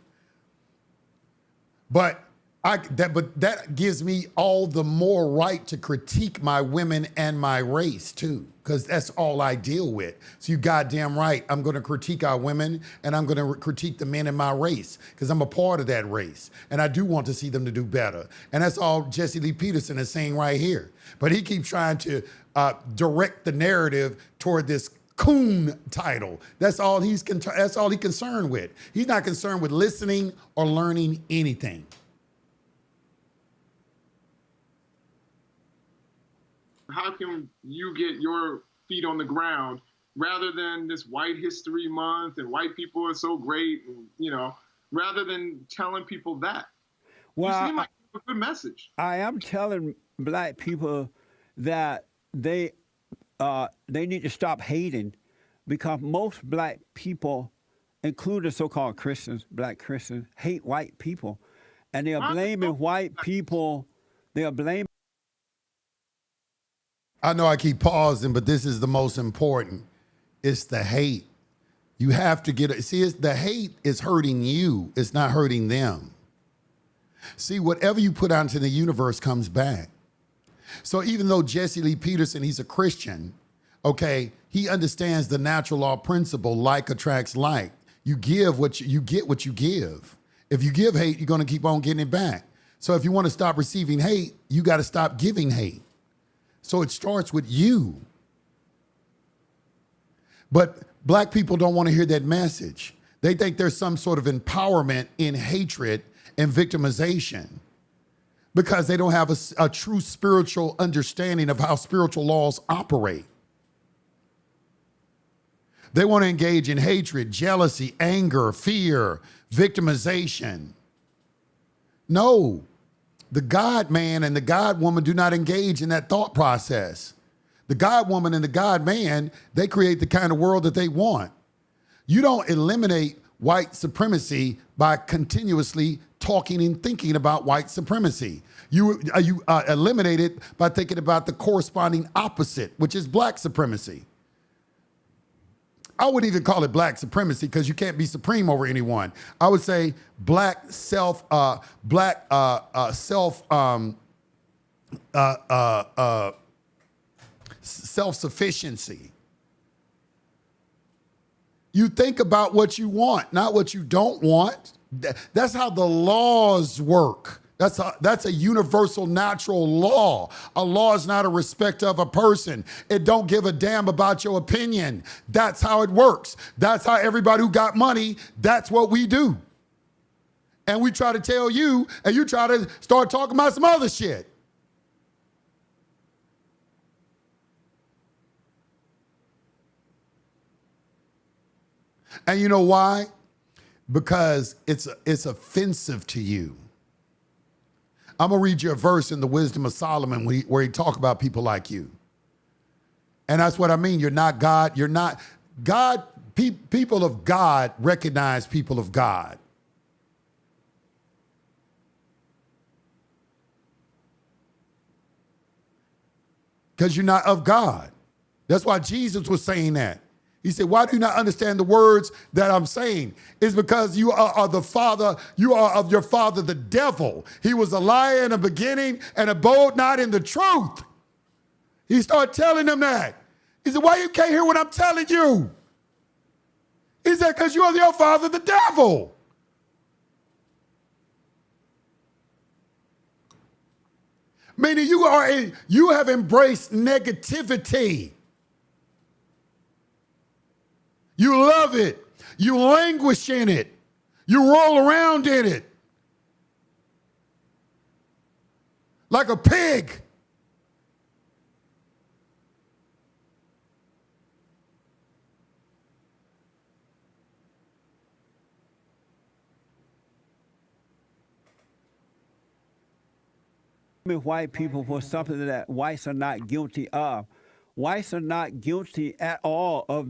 But that gives me all the more right to critique my women and my race too, because that's all I deal with. So you goddamn right, I'm going to critique our women and I'm going to critique the men in my race because I'm a part of that race and I do want to see them to do better. And that's all Jesse Lee Peterson is saying right here. But he keeps trying to direct the narrative toward this coon title. That's all he's concerned with. He's not concerned with listening or learning anything. How can you get your feet on the ground rather than this White History Month and white people are so great, and, rather than telling people that? Well, you seem like a good message. I am telling black people that they need to stop hating, because most black people, including so-called Christians, black Christians, hate white people. And they are blaming white people. They are blaming. I know I keep pausing, but this is the most important. It's the hate. You have to get it. See, the hate is hurting you. It's not hurting them. See, whatever you put out into the universe comes back. So even though Jesse Lee Peterson, he's a Christian, okay, he understands the natural law principle, like attracts like. You give what you get what you give. If you give hate, you're going to keep on getting it back. So if you want to stop receiving hate, you got to stop giving hate. So it starts with you. But black people don't want to hear that message. They think there's some sort of empowerment in hatred and victimization because they don't have a true spiritual understanding of how spiritual laws operate. They want to engage in hatred, jealousy, anger, fear, victimization. No. The God man and the God woman do not engage in that thought process. The God woman and the God man, they create the kind of world that they want. You don't eliminate white supremacy by continuously talking and thinking about white supremacy. You eliminate it by thinking about the corresponding opposite, which is black supremacy. I wouldn't even call it black supremacy because you can't be supreme over anyone. I would say black self self-sufficiency. You think about what you want, not what you don't want. That's how the laws work. That's a universal natural law. A law is not a respect of a person. It don't give a damn about your opinion. That's how it works. That's how everybody who got money, that's what we do. And we try to tell you, and you try to start talking about some other shit. And you know why? Because it's offensive to you. I'm going to read you a verse in the Wisdom of Solomon where he talk about people like you. And that's what I mean. You're not God. You're not God. People of God recognize people of God. Because you're not of God. That's why Jesus was saying that. He said, why do you not understand the words that I'm saying? It's because you are the father, you are of your father, the devil. He was a liar in the beginning and abode not in the truth. He started telling them that. He said, why you can't hear what I'm telling you? He said, because you are your father, the devil. Meaning you have embraced negativity. You love it. You languish in it. You roll around in it. Like a pig. White people for something that whites are not guilty of. Whites are not guilty at all of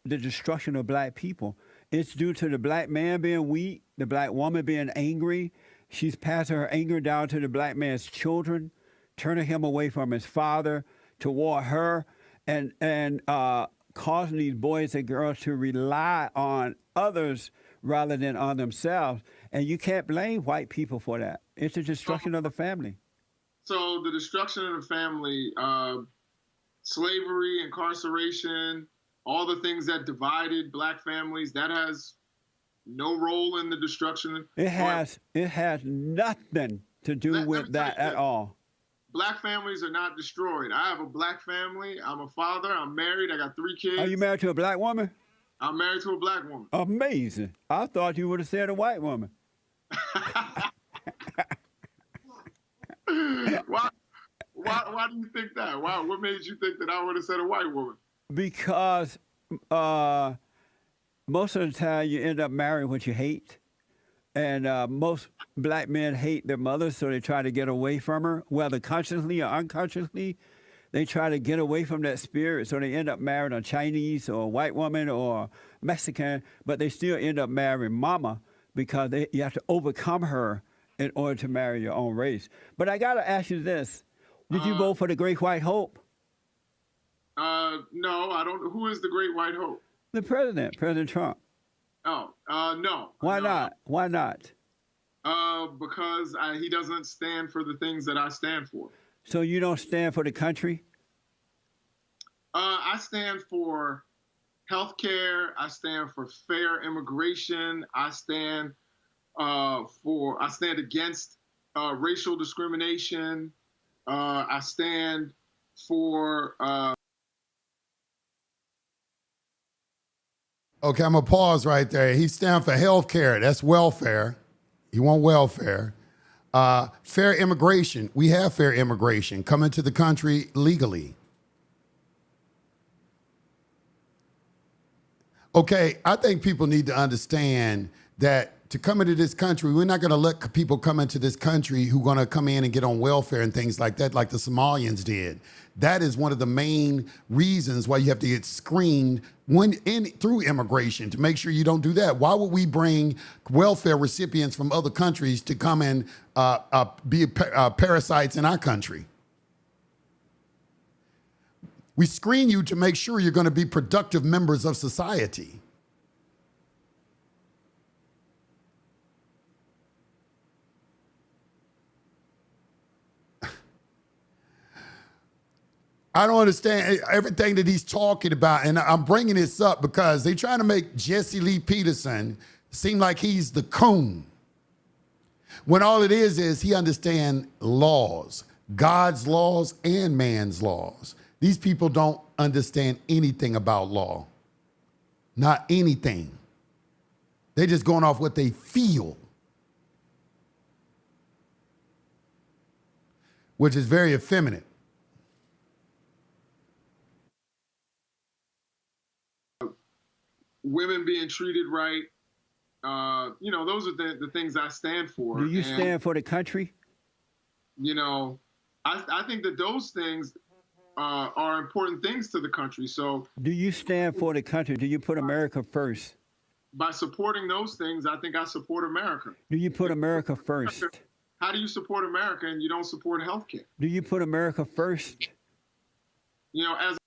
the destruction of black people. It's due to the black man being weak, the black woman being angry. She's passing her anger down to the black man's children, turning him away from his father toward her, and causing these boys and girls to rely on others rather than on themselves. And you can't blame white people for that. It's the destruction of the family. So the destruction of the family, slavery, incarceration, all the things that divided black families, that has no role in the destruction. It has nothing to do with that at all. Black families are not destroyed. I have a black family. I'm a father. I'm married. I got 3 kids. Are you married to a black woman? I'm married to a black woman. Amazing. I thought you would have said a white woman. Why do you think that? Why? What made you think that I would have said a white woman? Because most of the time you end up marrying what you hate. And most black men hate their mothers, so they try to get away from her, whether consciously or unconsciously. They try to get away from that spirit, so they end up marrying a Chinese or a white woman or Mexican, but they still end up marrying mama because you have to overcome her in order to marry your own race. But I got to ask you this. Did you vote for the Great White Hope? No, I don't. Who is the Great White Hope? The president, President Trump. Oh, no. Why no. not? Why not? Because he doesn't stand for the things that I stand for. So you don't stand for the country? I stand for healthcare. I stand for fair immigration. I stand against racial discrimination. I stand for. Okay, I'm going to pause right there. He stands for health care. That's welfare. You want welfare. Fair immigration. We have fair immigration. Come into the country legally. Okay, I think people need to understand that to come into this country, we're not going to let people come into this country who are going to come in and get on welfare and things like that, like the Somalians did. That is one of the main reasons why you have to get screened through immigration to make sure you don't do that. Why would we bring welfare recipients from other countries to come and be parasites in our country? We screen you to make sure you're going to be productive members of society. I don't understand everything that he's talking about. And I'm bringing this up because they're trying to make Jesse Lee Peterson seem like he's the coon. When all it is he understands laws, God's laws and man's laws. These people don't understand anything about law. Not anything. They're just going off what they feel, which is very effeminate. Women being treated right. Those are the things I stand for. Do you stand for the country? I think that those things are important things to the country. So do you stand for the country? Do you put America first? By supporting those things, I think I support America. Do you put America first? How do you support America and you don't support healthcare? Do you put America first? As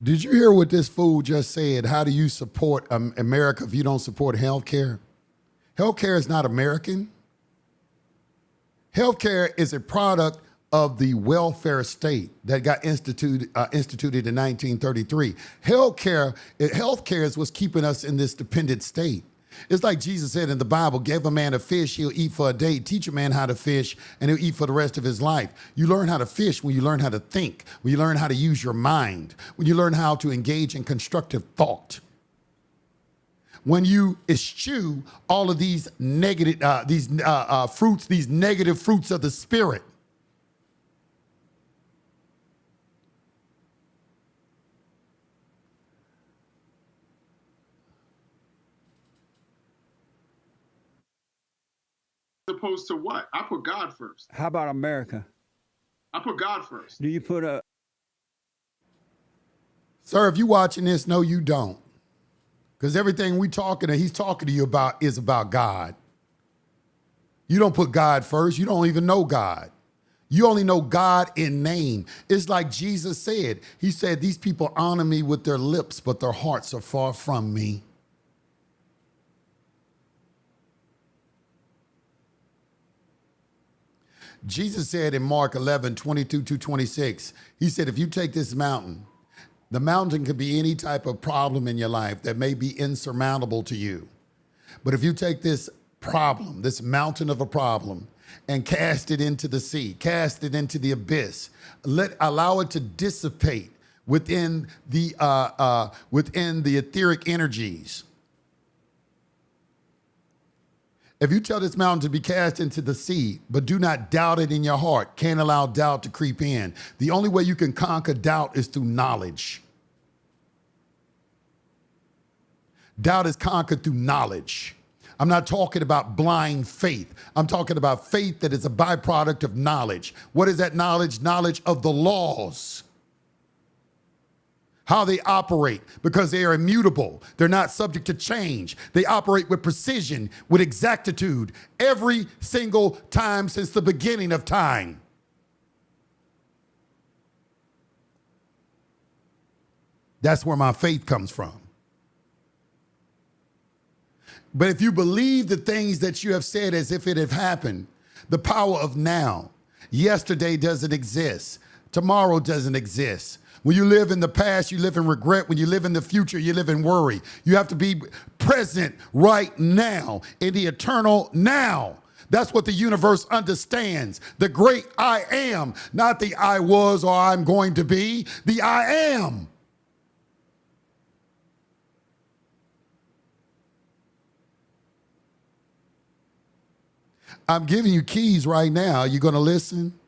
Did you hear what this fool just said? How do you support America if you don't support healthcare? Healthcare is not American. Healthcare is a product of the welfare state that got instituted in 1933. Healthcare is what's keeping us in this dependent state. It's like Jesus said in the Bible, give a man a fish, he'll eat for a day. Teach a man how to fish, and he'll eat for the rest of his life. You learn how to fish when you learn how to think, when you learn how to use your mind, when you learn how to engage in constructive thought. When you eschew all of these negative fruits, these negative fruits of the spirit. opposed to what? I put God first. How about America? I put God first. Do you put a... Sir, if you watching this, no, you don't. Because everything he's talking to you about is about God. You don't put God first. You don't even know God. You only know God in name. It's like Jesus said. He said, these people honor me with their lips, but their hearts are far from me. Jesus said in Mark 11, 22-26, he said, if you take this mountain, the mountain could be any type of problem in your life that may be insurmountable to you. But if you take this problem, this mountain of a problem, and cast it into the sea, cast it into the abyss, allow it to dissipate within the etheric energies. If you tell this mountain to be cast into the sea, but do not doubt it in your heart, can't allow doubt to creep in. The only way you can conquer doubt is through knowledge. Doubt is conquered through knowledge. I'm not talking about blind faith. I'm talking about faith that is a byproduct of knowledge. What is that knowledge? Knowledge of the laws. How they operate, because they are immutable. They're not subject to change. They operate with precision, with exactitude, every single time since the beginning of time. That's where my faith comes from. But if you believe the things that you have said as if it have happened, the power of now, yesterday doesn't exist. Tomorrow doesn't exist. When you live in the past, you live in regret. When you live in the future, you live in worry. You have to be present right now in the eternal now. That's what the universe understands. The great I am, not the I was or I'm going to be, the I am. I'm giving you keys right now. You going to listen?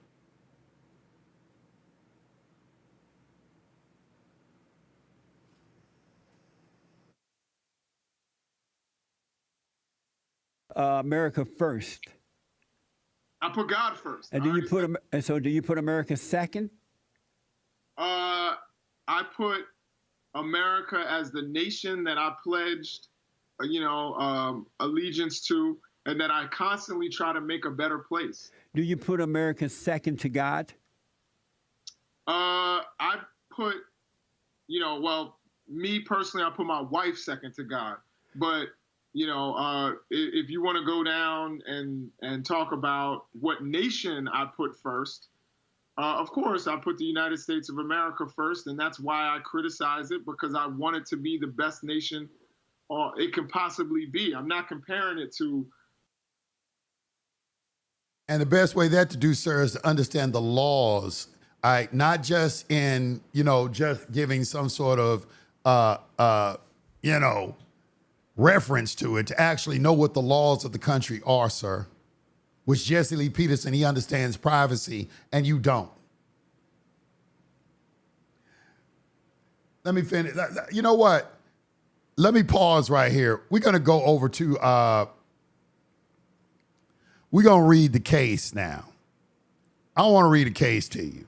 America first. I put God first. And do you put America second? I put America as the nation that I pledged, allegiance to, and that I constantly try to make a better place. Do you put America second to God? I put, well, me personally, I put my wife second to God. But if you want to go down and talk about what nation I put first, of course, I put the United States of America first, and that's why I criticize it, because I want it to be the best nation it can possibly be. I'm not comparing it to. And the best way that to do, sir, is to understand the laws. All right, not just in just giving some sort of reference to it, to actually know what the laws of the country are, sir. Which Jesse Lee Peterson, he understands privacy, and you don't. Let me finish. You know what? Let me pause right here. We're going to go over to, we're going to read the case now. I want to read a case to you.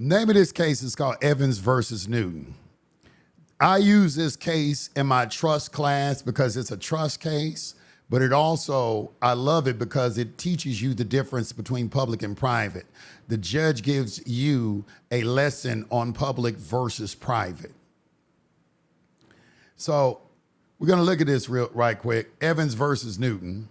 Name of this case is called Evans versus Newton. I use this case in my trust class because it's a trust case, but it also, I love it because it teaches you the difference between public and private. The judge gives you a lesson on public versus private. So we're going to look at this right quick. Evans versus Newton.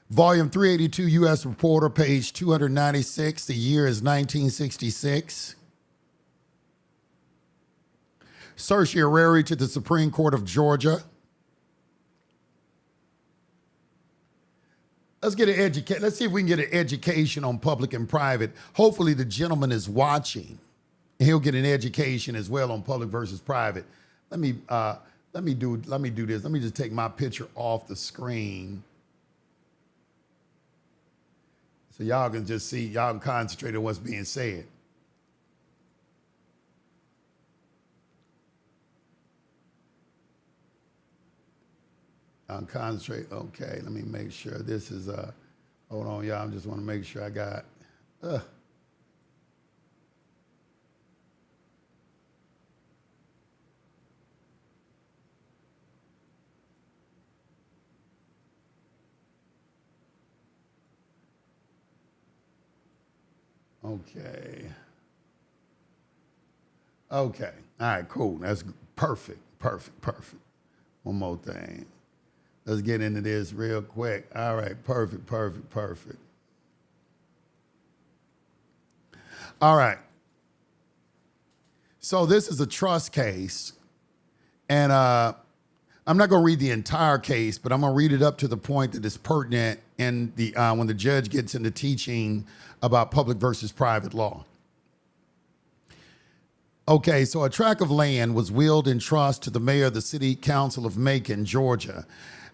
Volume 382, U.S. Reporter, page 296. The year is 1966. Certiorari to the Supreme Court of Georgia. Let's get an education. Let's see if we can get an education on public and private. Hopefully the gentleman is watching, and he'll get an education as well on public versus private. Let me do this. Let me just take my picture off the screen, so y'all can just see, y'all can concentrate on what's being said. I'll concentrate. Okay, let me make sure this is, hold on, y'all. I just want to make sure I got, okay. Okay. All right, cool. That's perfect. One more thing. Let's get into this real quick. All right, perfect. All right. So this is a trust case, and I'm not going to read the entire case, but I'm going to read it up to the point that is pertinent in the when the judge gets into teaching about public versus private law. Okay, so a tract of land was willed in trust to the mayor of the City Council of Macon, Georgia,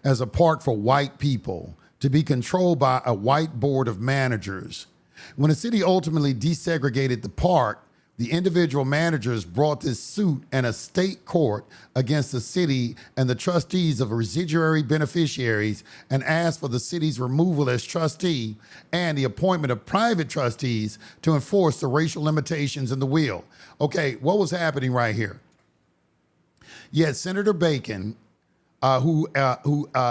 as a park for white people to be controlled by a white board of managers. When the city ultimately desegregated the park, the individual managers brought this suit in a state court against the city and the trustees of residuary beneficiaries and asked for the city's removal as trustee and the appointment of private trustees to enforce the racial limitations in the will. Okay, what was happening right here? You had Senator Bacon, who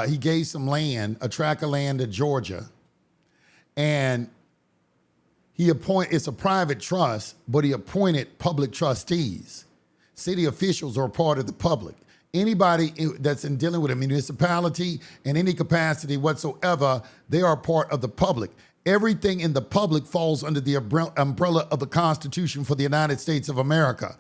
he gave some land, a tract of land to Georgia, and it's a private trust, but he appointed public trustees. City officials are a part of the public. Anybody that's in dealing with a municipality in any capacity whatsoever, they are part of the public. Everything in the public falls under the umbrella of the Constitution for the United States of America.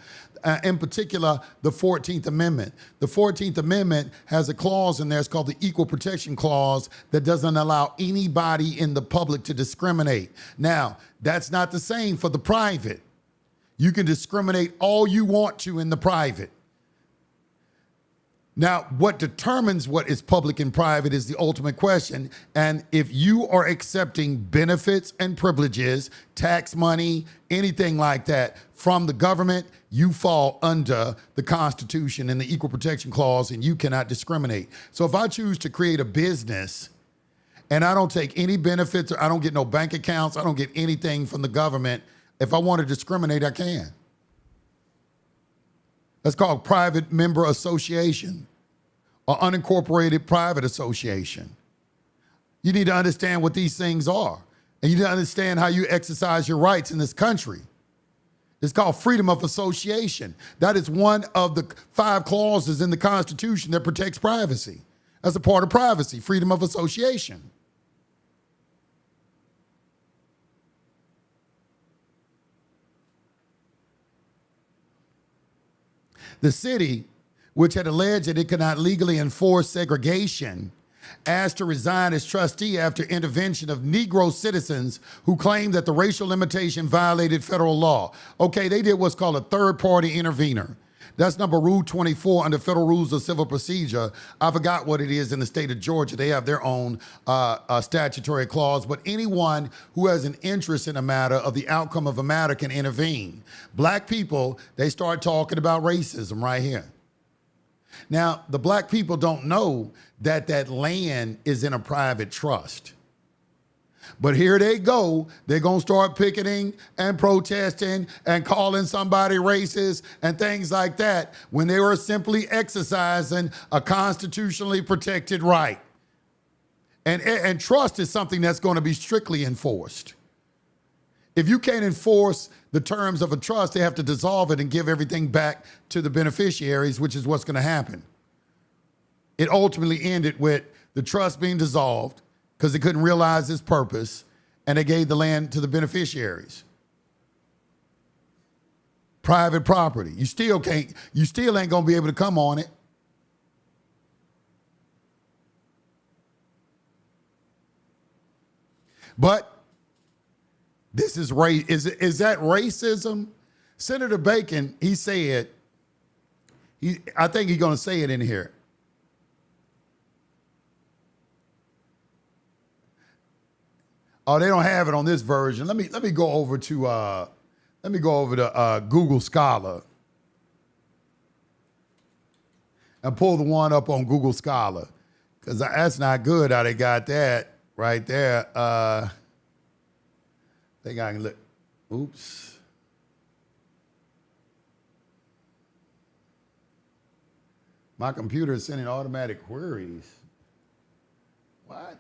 In particular, the 14th Amendment. The 14th Amendment has a clause in there, it's called the Equal Protection Clause, that doesn't allow anybody in the public to discriminate. Now, that's not the same for the private. You can discriminate all you want to in the private. Now, what determines what is public and private is the ultimate question. And if you are accepting benefits and privileges, tax money, anything like that from the government, you fall under the Constitution and the Equal Protection Clause, and you cannot discriminate. So if I choose to create a business and I don't take any benefits, or I don't get no bank accounts, I don't get anything from the government, if I want to discriminate, I can. That's called private member association or unincorporated private association. You need to understand what these things are. And you need to understand how you exercise your rights in this country. It's called freedom of association. That is one of the 5 clauses in the Constitution that protects privacy. That's a part of privacy, freedom of association. The city, which had alleged that it could not legally enforce segregation, asked to resign as trustee after intervention of Negro citizens who claimed that the racial limitation violated federal law. Okay, they did what's called a third-party intervener. That's number Rule 24 under Federal Rules of Civil Procedure. I forgot what it is in the state of Georgia. They have their own statutory clause, but anyone who has an interest in a matter of the outcome of a matter can intervene. Black people, they start talking about racism right here. Now, the black people don't know that that land is in a private trust. But here they go. They're going to start picketing and protesting and calling somebody racist and things like that when they were simply exercising a constitutionally protected right. And trust is something that's going to be strictly enforced. If you can't enforce the terms of a trust, they have to dissolve it and give everything back to the beneficiaries, which is what's going to happen. It ultimately ended with the trust being dissolved because it couldn't realize its purpose, and they gave the land to the beneficiaries. Private property. You still ain't gonna be able to come on it. But this is race. Is that racism? Senator Bacon, he said, I think he's gonna say it in here. Oh, they don't have it on this version. Let me go over to Google Scholar and pull the one up on Google Scholar, because that's not good how they got that right there. Think I can look. Oops. My computer is sending automatic queries. What?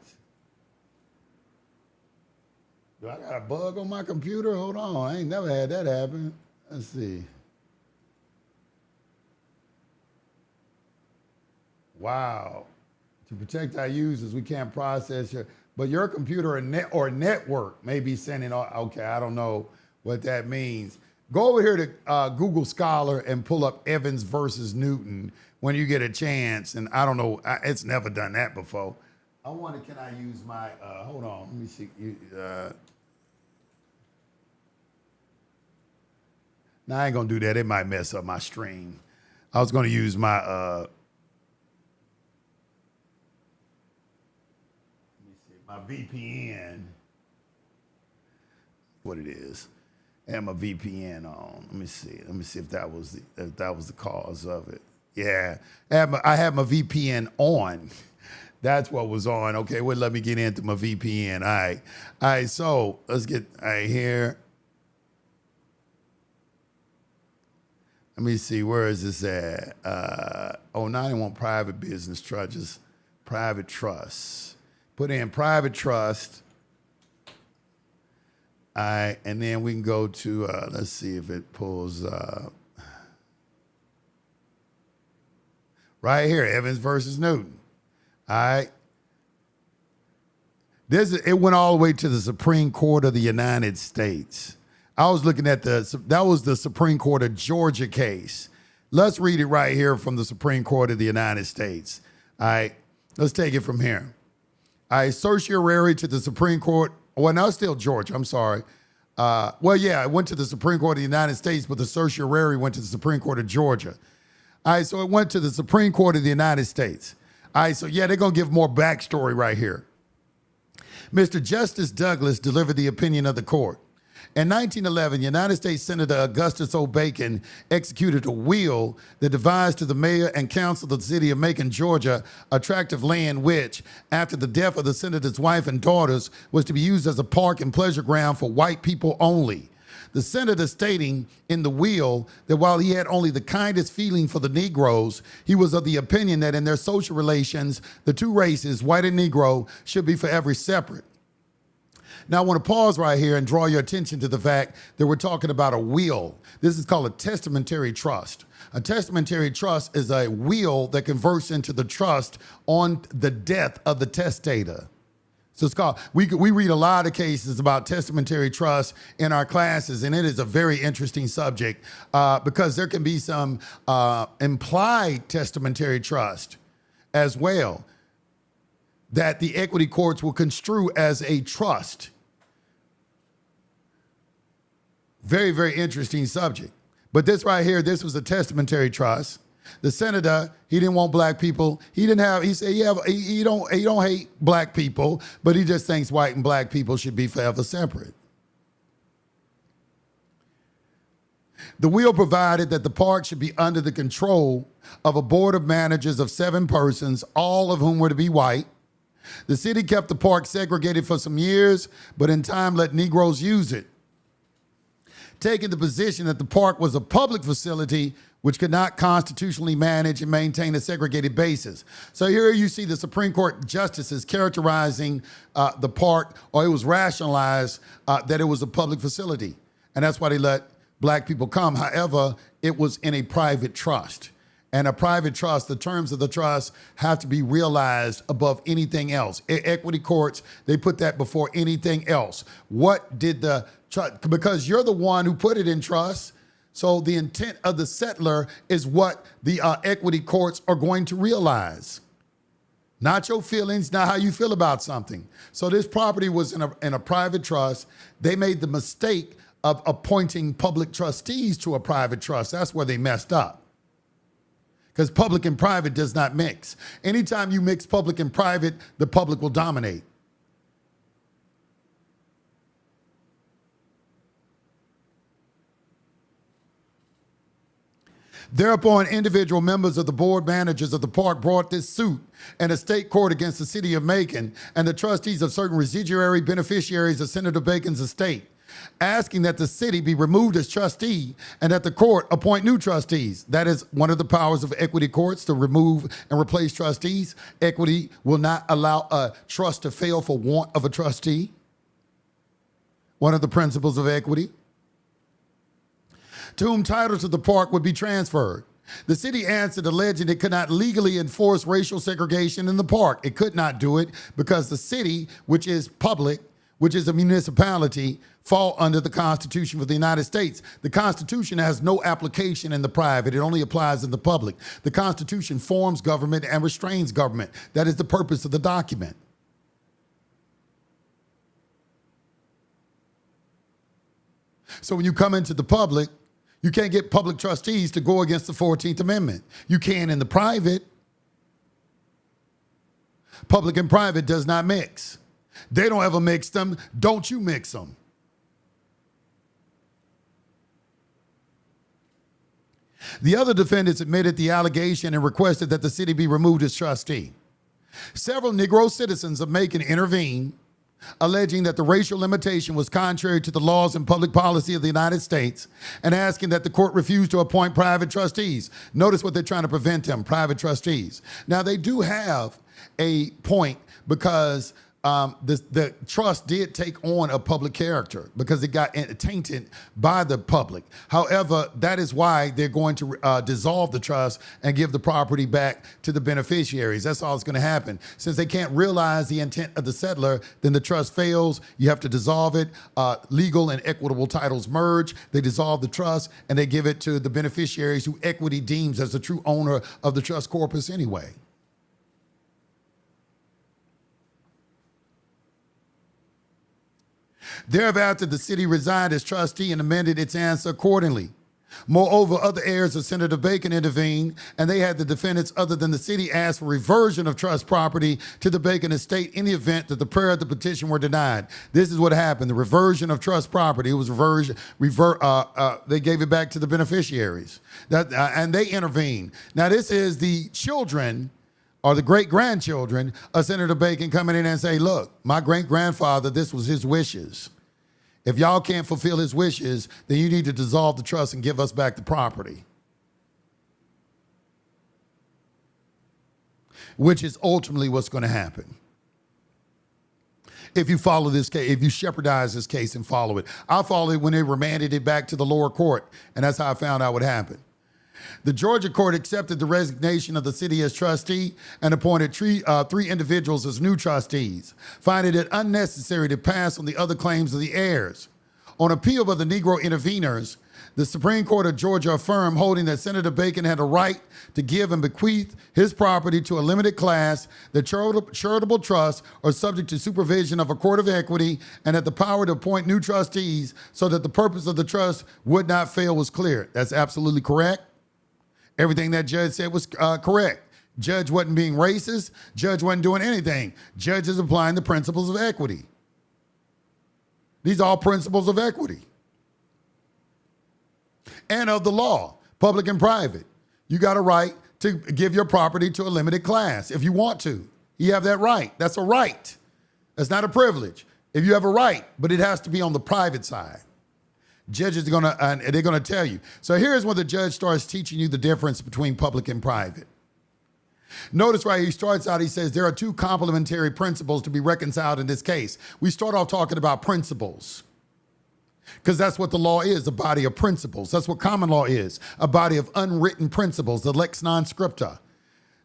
Do I got a bug on my computer? Hold on, I ain't never had that happen. Let's see. Wow. To protect our users, we can't process but your computer or network may be sending, okay, I don't know what that means. Go over here to Google Scholar and pull up Evans versus Newton when you get a chance. And I don't know, it's never done that before. I wonder, can I use my, hold on, let me see. No, I ain't gonna do that. It might mess up my stream. I was gonna use my, let me see, my VPN. What it is. I have my VPN on. Let me see if that was the cause of it. Yeah, I have my VPN on. That's what was on. Okay, well, let me get into my VPN. All right. So let's get here. Let me see, where is this at? Now they want private business trust, just private trust. Put in private trust. All right, and then we can go to, let's see if it pulls Right here, Evans versus Newton. All right. It went all the way to the Supreme Court of the United States. I was looking at that was the Supreme Court of Georgia case. Let's read it right here from the Supreme Court of the United States. All right, let's take it from here. All right, certiorari to the Supreme Court. Well, no, it's still Georgia. I'm sorry. Well, yeah, it went to the Supreme Court of the United States, but the certiorari went to the Supreme Court of Georgia. All right, so it went to the Supreme Court of the United States. All right, so yeah, they're going to give more backstory right here. Mr. Justice Douglas delivered the opinion of the court. In 1911, United States Senator Augustus O. Bacon executed a will that devised to the mayor and council of the city of Macon, Georgia, a tract of land which, after the death of the senator's wife and daughters, was to be used as a park and pleasure ground for white people only. The senator stating in the will that while he had only the kindest feeling for the Negroes, he was of the opinion that in their social relations, the two races, white and Negro, should be forever separate. Now, I want to pause right here and draw your attention to the fact that we're talking about a will. This is called a testamentary trust. A testamentary trust is a will that converts into the trust on the death of the testator. So it's called, we read a lot of cases about testamentary trust in our classes, and it is a very interesting subject because there can be some implied testamentary trust as well that the equity courts will construe as a trust. Very, very interesting subject. But this right here, this was a testamentary trust. The senator, he didn't want black people. He said, yeah, he don't hate black people, but he just thinks white and black people should be forever separate. The will provided that the park should be under the control of a board of managers of 7 persons, all of whom were to be white. The city kept the park segregated for some years, but in time let Negroes use it, taking the position that the park was a public facility which could not constitutionally manage and maintain a segregated basis. So here you see the Supreme Court justices characterizing the park, or it was rationalized that it was a public facility. And that's why they let black people come. However, it was in a private trust. And a private trust, the terms of the trust have to be realized above anything else. Equity courts, they put that before anything else. What did the trust, because you're the one who put it in trust, so the intent of the settler is what the equity courts are going to realize. Not your feelings, not how you feel about something. So this property was in a private trust. They made the mistake of appointing public trustees to a private trust. That's where they messed up. Because public and private does not mix. Anytime you mix public and private, the public will dominate. Thereupon, individual members of the board managers of the park brought this suit in a state court against the city of Macon and the trustees of certain residuary beneficiaries of Senator Bacon's estate, asking that the city be removed as trustee and that the court appoint new trustees. That is one of the powers of equity courts, to remove and replace trustees. Equity will not allow a trust to fail for want of a trustee. One of the principles of equity. To whom title to the park would be transferred. The city answered, alleging it could not legally enforce racial segregation in the park. It could not do it because the city, which is public, which is a municipality, fall under the Constitution of the United States. The Constitution has no application in the private. It only applies in the public. The Constitution forms government and restrains government. That is the purpose of the document. So when you come into the public, you can't get public trustees to go against the 14th Amendment. You can in the private. Public and private does not mix. They don't ever mix them. Don't you mix them. The other defendants admitted the allegation and requested that the city be removed as trustee. Several Negro citizens of Macon intervened, alleging that the racial limitation was contrary to the laws and public policy of the United States and asking that the court refuse to appoint private trustees. Notice what they're trying to prevent them, private trustees. Now, they do have a point because the trust did take on a public character because it got tainted by the public. However, that is why they're going to dissolve the trust and give the property back to the beneficiaries. That's all that's going to happen. Since they can't realize the intent of the settler, then the trust fails. You have to dissolve it. Legal and equitable titles merge. They dissolve the trust and they give it to the beneficiaries who equity deems as the true owner of the trust corpus anyway. Thereafter, the city resigned as trustee and amended its answer accordingly. Moreover, other heirs of Senator Bacon intervened, and they had the defendants other than the city ask for reversion of trust property to the Bacon estate in the event that the prayer of the petition were denied. This is what happened, the reversion of trust property. It was they gave it back to the beneficiaries, and they intervened. Now, this is the children or the great-grandchildren of Senator Bacon coming in and say, look, my great-grandfather, this was his wishes. If y'all can't fulfill his wishes, then you need to dissolve the trust and give us back the property. Which is ultimately what's going to happen. If you follow this case, if you shepherdize this case and follow it. I followed it when they remanded it back to the lower court, and that's how I found out what happened. The Georgia court accepted the resignation of the city as trustee and appointed three individuals as new trustees, finding it unnecessary to pass on the other claims of the heirs. On appeal by the Negro interveners, the Supreme Court of Georgia affirmed, holding that Senator Bacon had a right to give and bequeath his property to a limited class, that charitable trusts are subject to supervision of a court of equity, and that the power to appoint new trustees so that the purpose of the trust would not fail was clear. That's absolutely correct. Everything that judge said was correct. Judge wasn't being racist. Judge wasn't doing anything. Judge is applying the principles of equity. These are all principles of equity. And of the law, public and private. You got a right to give your property to a limited class if you want to. You have that right. That's a right. That's not a privilege. If you have a right, but it has to be on the private side. Judges are they're gonna tell you. So here's when the judge starts teaching you the difference between public and private. Notice right here, he starts out, he says, there are two complementary principles to be reconciled in this case. We start off talking about principles, because that's what the law is, a body of principles. That's what common law is, a body of unwritten principles, the lex non scripta,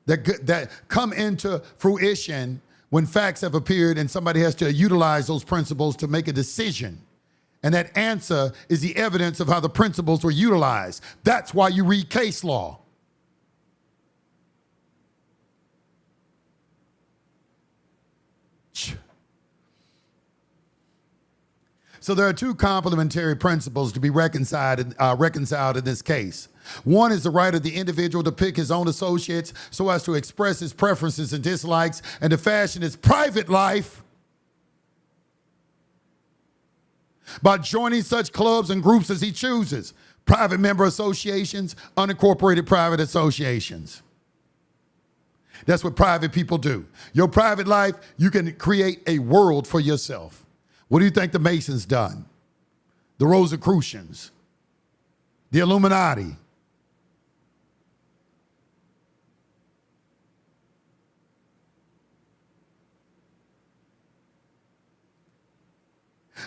that come into fruition when facts have appeared and somebody has to utilize those principles to make a decision. And that answer is the evidence of how the principles were utilized. That's why you read case law. So there are two complementary principles to be reconciled in this case. One is the right of the individual to pick his own associates so as to express his preferences and dislikes and to fashion his private life by joining such clubs and groups as he chooses. Private member associations, unincorporated private associations. That's what private people do. Your private life, you can create a world for yourself. What do you think the Masons done? The Rosicrucians, the Illuminati.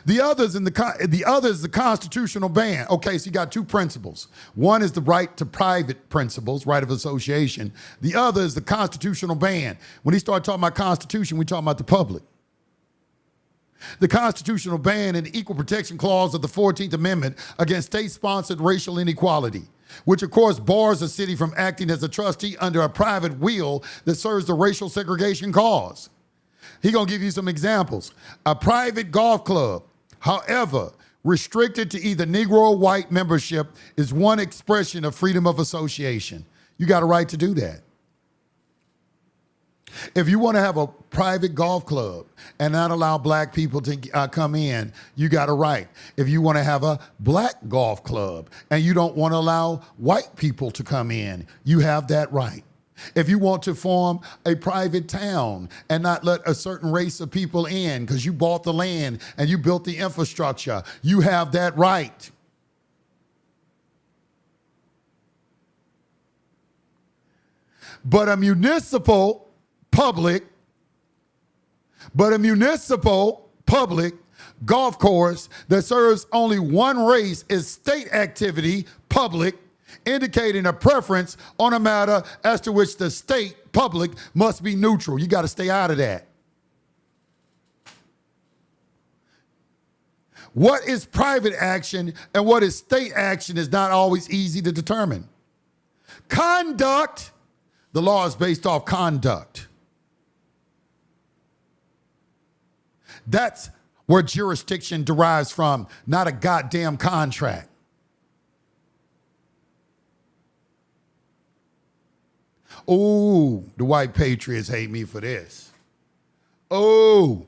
The other is the constitutional ban. Okay, so you got two principles. One is the right to private principles, right of association. The other is the constitutional ban. When he started talking about constitution, we talking about the public. The constitutional ban and the Equal Protection Clause of the 14th Amendment against state-sponsored racial inequality, which of course bars a city from acting as a trustee under a private will that serves the racial segregation cause. He's gonna give you some examples. A private golf club, however, restricted to either Negro or white membership, is one expression of freedom of association. You got a right to do that. If you want to have a private golf club and not allow black people to come in, you got a right. If you want to have a black golf club and you don't want to allow white people to come in, you have that right. If you want to form a private town and not let a certain race of people in because you bought the land and you built the infrastructure, you have that right. But a municipal public But a municipal public golf course that serves only one race is state activity public, indicating a preference on a matter as to which the state public must be neutral. You got to stay out of that. What is private action and what is state action is not always easy to determine. Conduct, the law is based off conduct. That's where jurisdiction derives from, not a goddamn contract. Oh, the white patriots hate me for this. Oh.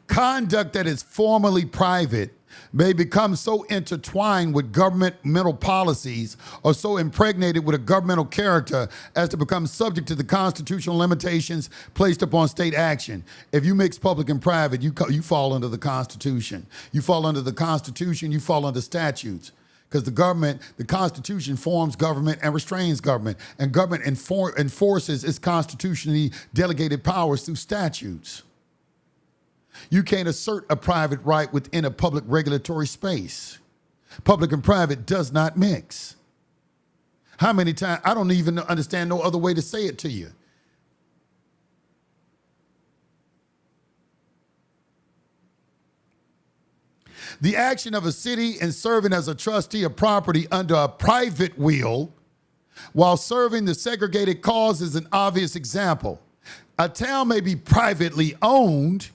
Conduct that is formally private may become so intertwined with governmental policies or so impregnated with a governmental character as to become subject to the constitutional limitations placed upon state action. If you mix public and private, you fall under the Constitution. You fall under the Constitution, you fall under statutes. Because the Constitution forms government and restrains government, and government enforces its constitutionally delegated powers through statutes. You can't assert a private right within a public regulatory space. Public and private does not mix. How many times? I don't even understand no other way to say it to you. The action of a city in serving as a trustee of property under a private will while serving the segregated cause is an obvious example. A town may be privately owned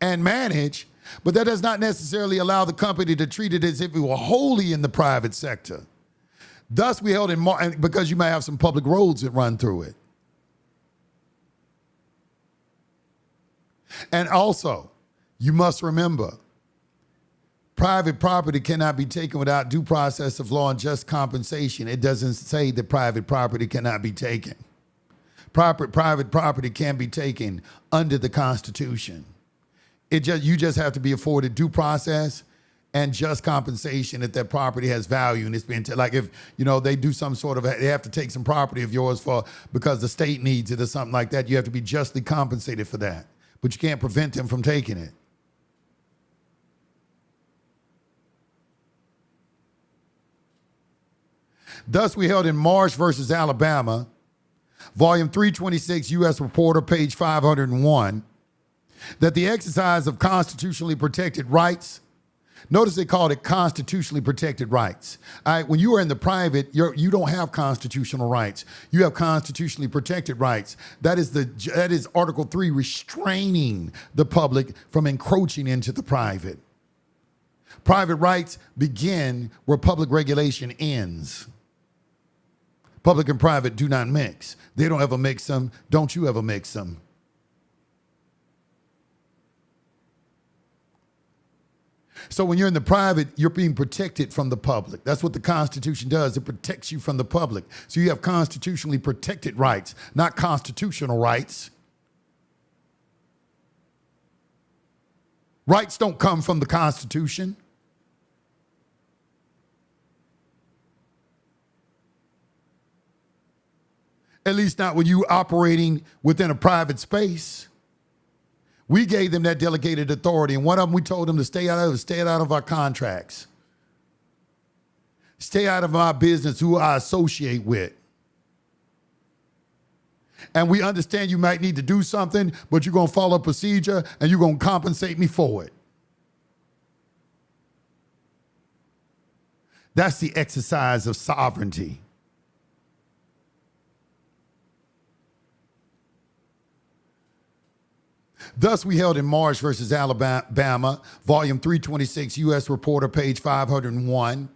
and managed, but that does not necessarily allow the company to treat it as if it were wholly in the private sector. Thus, we held in because you might have some public roads that run through it. And also, you must remember, private property cannot be taken without due process of law and just compensation. It doesn't say that private property cannot be taken. Private property can be taken under the Constitution. You just have to be afforded due process and just compensation if that property has value and it's been like if they do some sort of they have to take some property of yours because the state needs it or something like that. You have to be justly compensated for that, but you can't prevent them from taking it. Thus, we held in Marsh versus Alabama, volume 326, U.S. Reporter, page 501. That the exercise of constitutionally protected rights, notice they called it constitutionally protected rights. All right, when you are in the private, you don't have constitutional rights. You have constitutionally protected rights. That is Article 3, restraining the public from encroaching into the private. Private rights begin where public regulation ends. Public and private do not mix. They don't ever mix them. Don't you ever mix them. So when you're in the private, you're being protected from the public. That's what the Constitution does. It protects you from the public. So you have constitutionally protected rights, not constitutional rights. Rights don't come from the Constitution. At least not when you're operating within a private space. We gave them that delegated authority, and one of them we told them to stay out of our contracts. Stay out of my business, who I associate with. And we understand you might need to do something, but you're going to follow procedure and you're going to compensate me for it. That's the exercise of sovereignty. Thus, we held in Marsh versus Alabama, volume 326, U.S. Reporter, page 501,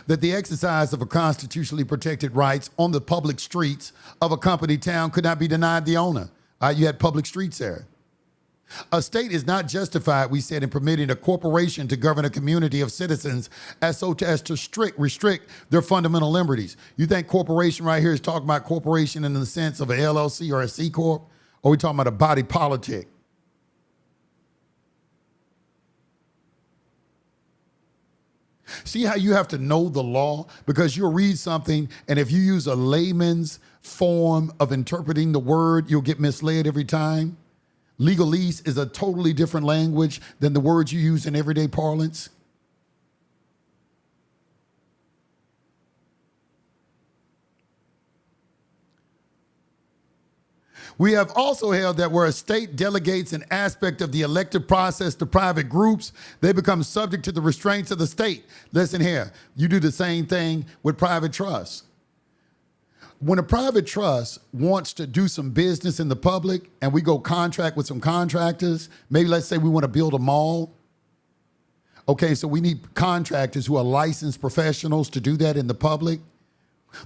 that the exercise of a constitutionally protected rights on the public streets of a company town could not be denied the owner. You had public streets there. A state is not justified, we said, in permitting a corporation to govern a community of citizens as to restrict their fundamental liberties. You think corporation right here is talking about corporation in the sense of an LLC or a C Corp? Or are we talking about a body politic? See how you have to know the law? Because you'll read something, and if you use a layman's form of interpreting the word, you'll get misled every time. Legalese is a totally different language than the words you use in everyday parlance. We have also held that where a state delegates an aspect of the elective process to private groups, they become subject to the restraints of the state. Listen here, you do the same thing with private trusts. When a private trust wants to do some business in the public and we go contract with some contractors, maybe let's say we want to build a mall. Okay, so we need contractors who are licensed professionals to do that in the public.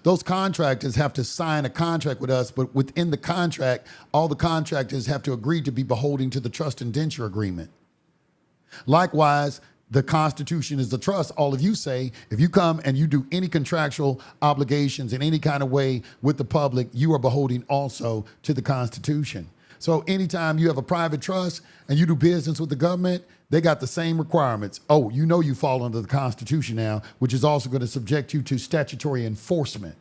Those contractors have to sign a contract with us, but within the contract, all the contractors have to agree to be beholden to the trust indenture agreement. Likewise, the Constitution is the trust. All of you say, if you come and you do any contractual obligations in any kind of way with the public, you are beholden also to the Constitution. So anytime you have a private trust and you do business with the government, they got the same requirements. Oh, you know you fall under the Constitution now, which is also going to subject you to statutory enforcement.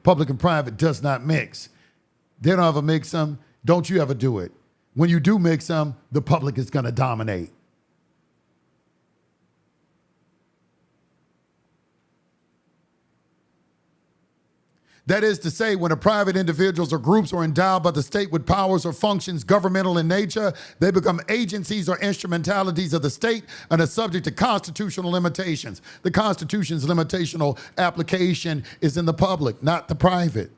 Public and private does not mix. They don't ever mix them. Don't you ever do it. When you do mix them, the public is going to dominate. That is to say, when a private individuals or groups are endowed by the state with powers or functions governmental in nature, they become agencies or instrumentalities of the state and are subject to constitutional limitations. The Constitution's limitational application is in the public, not the private.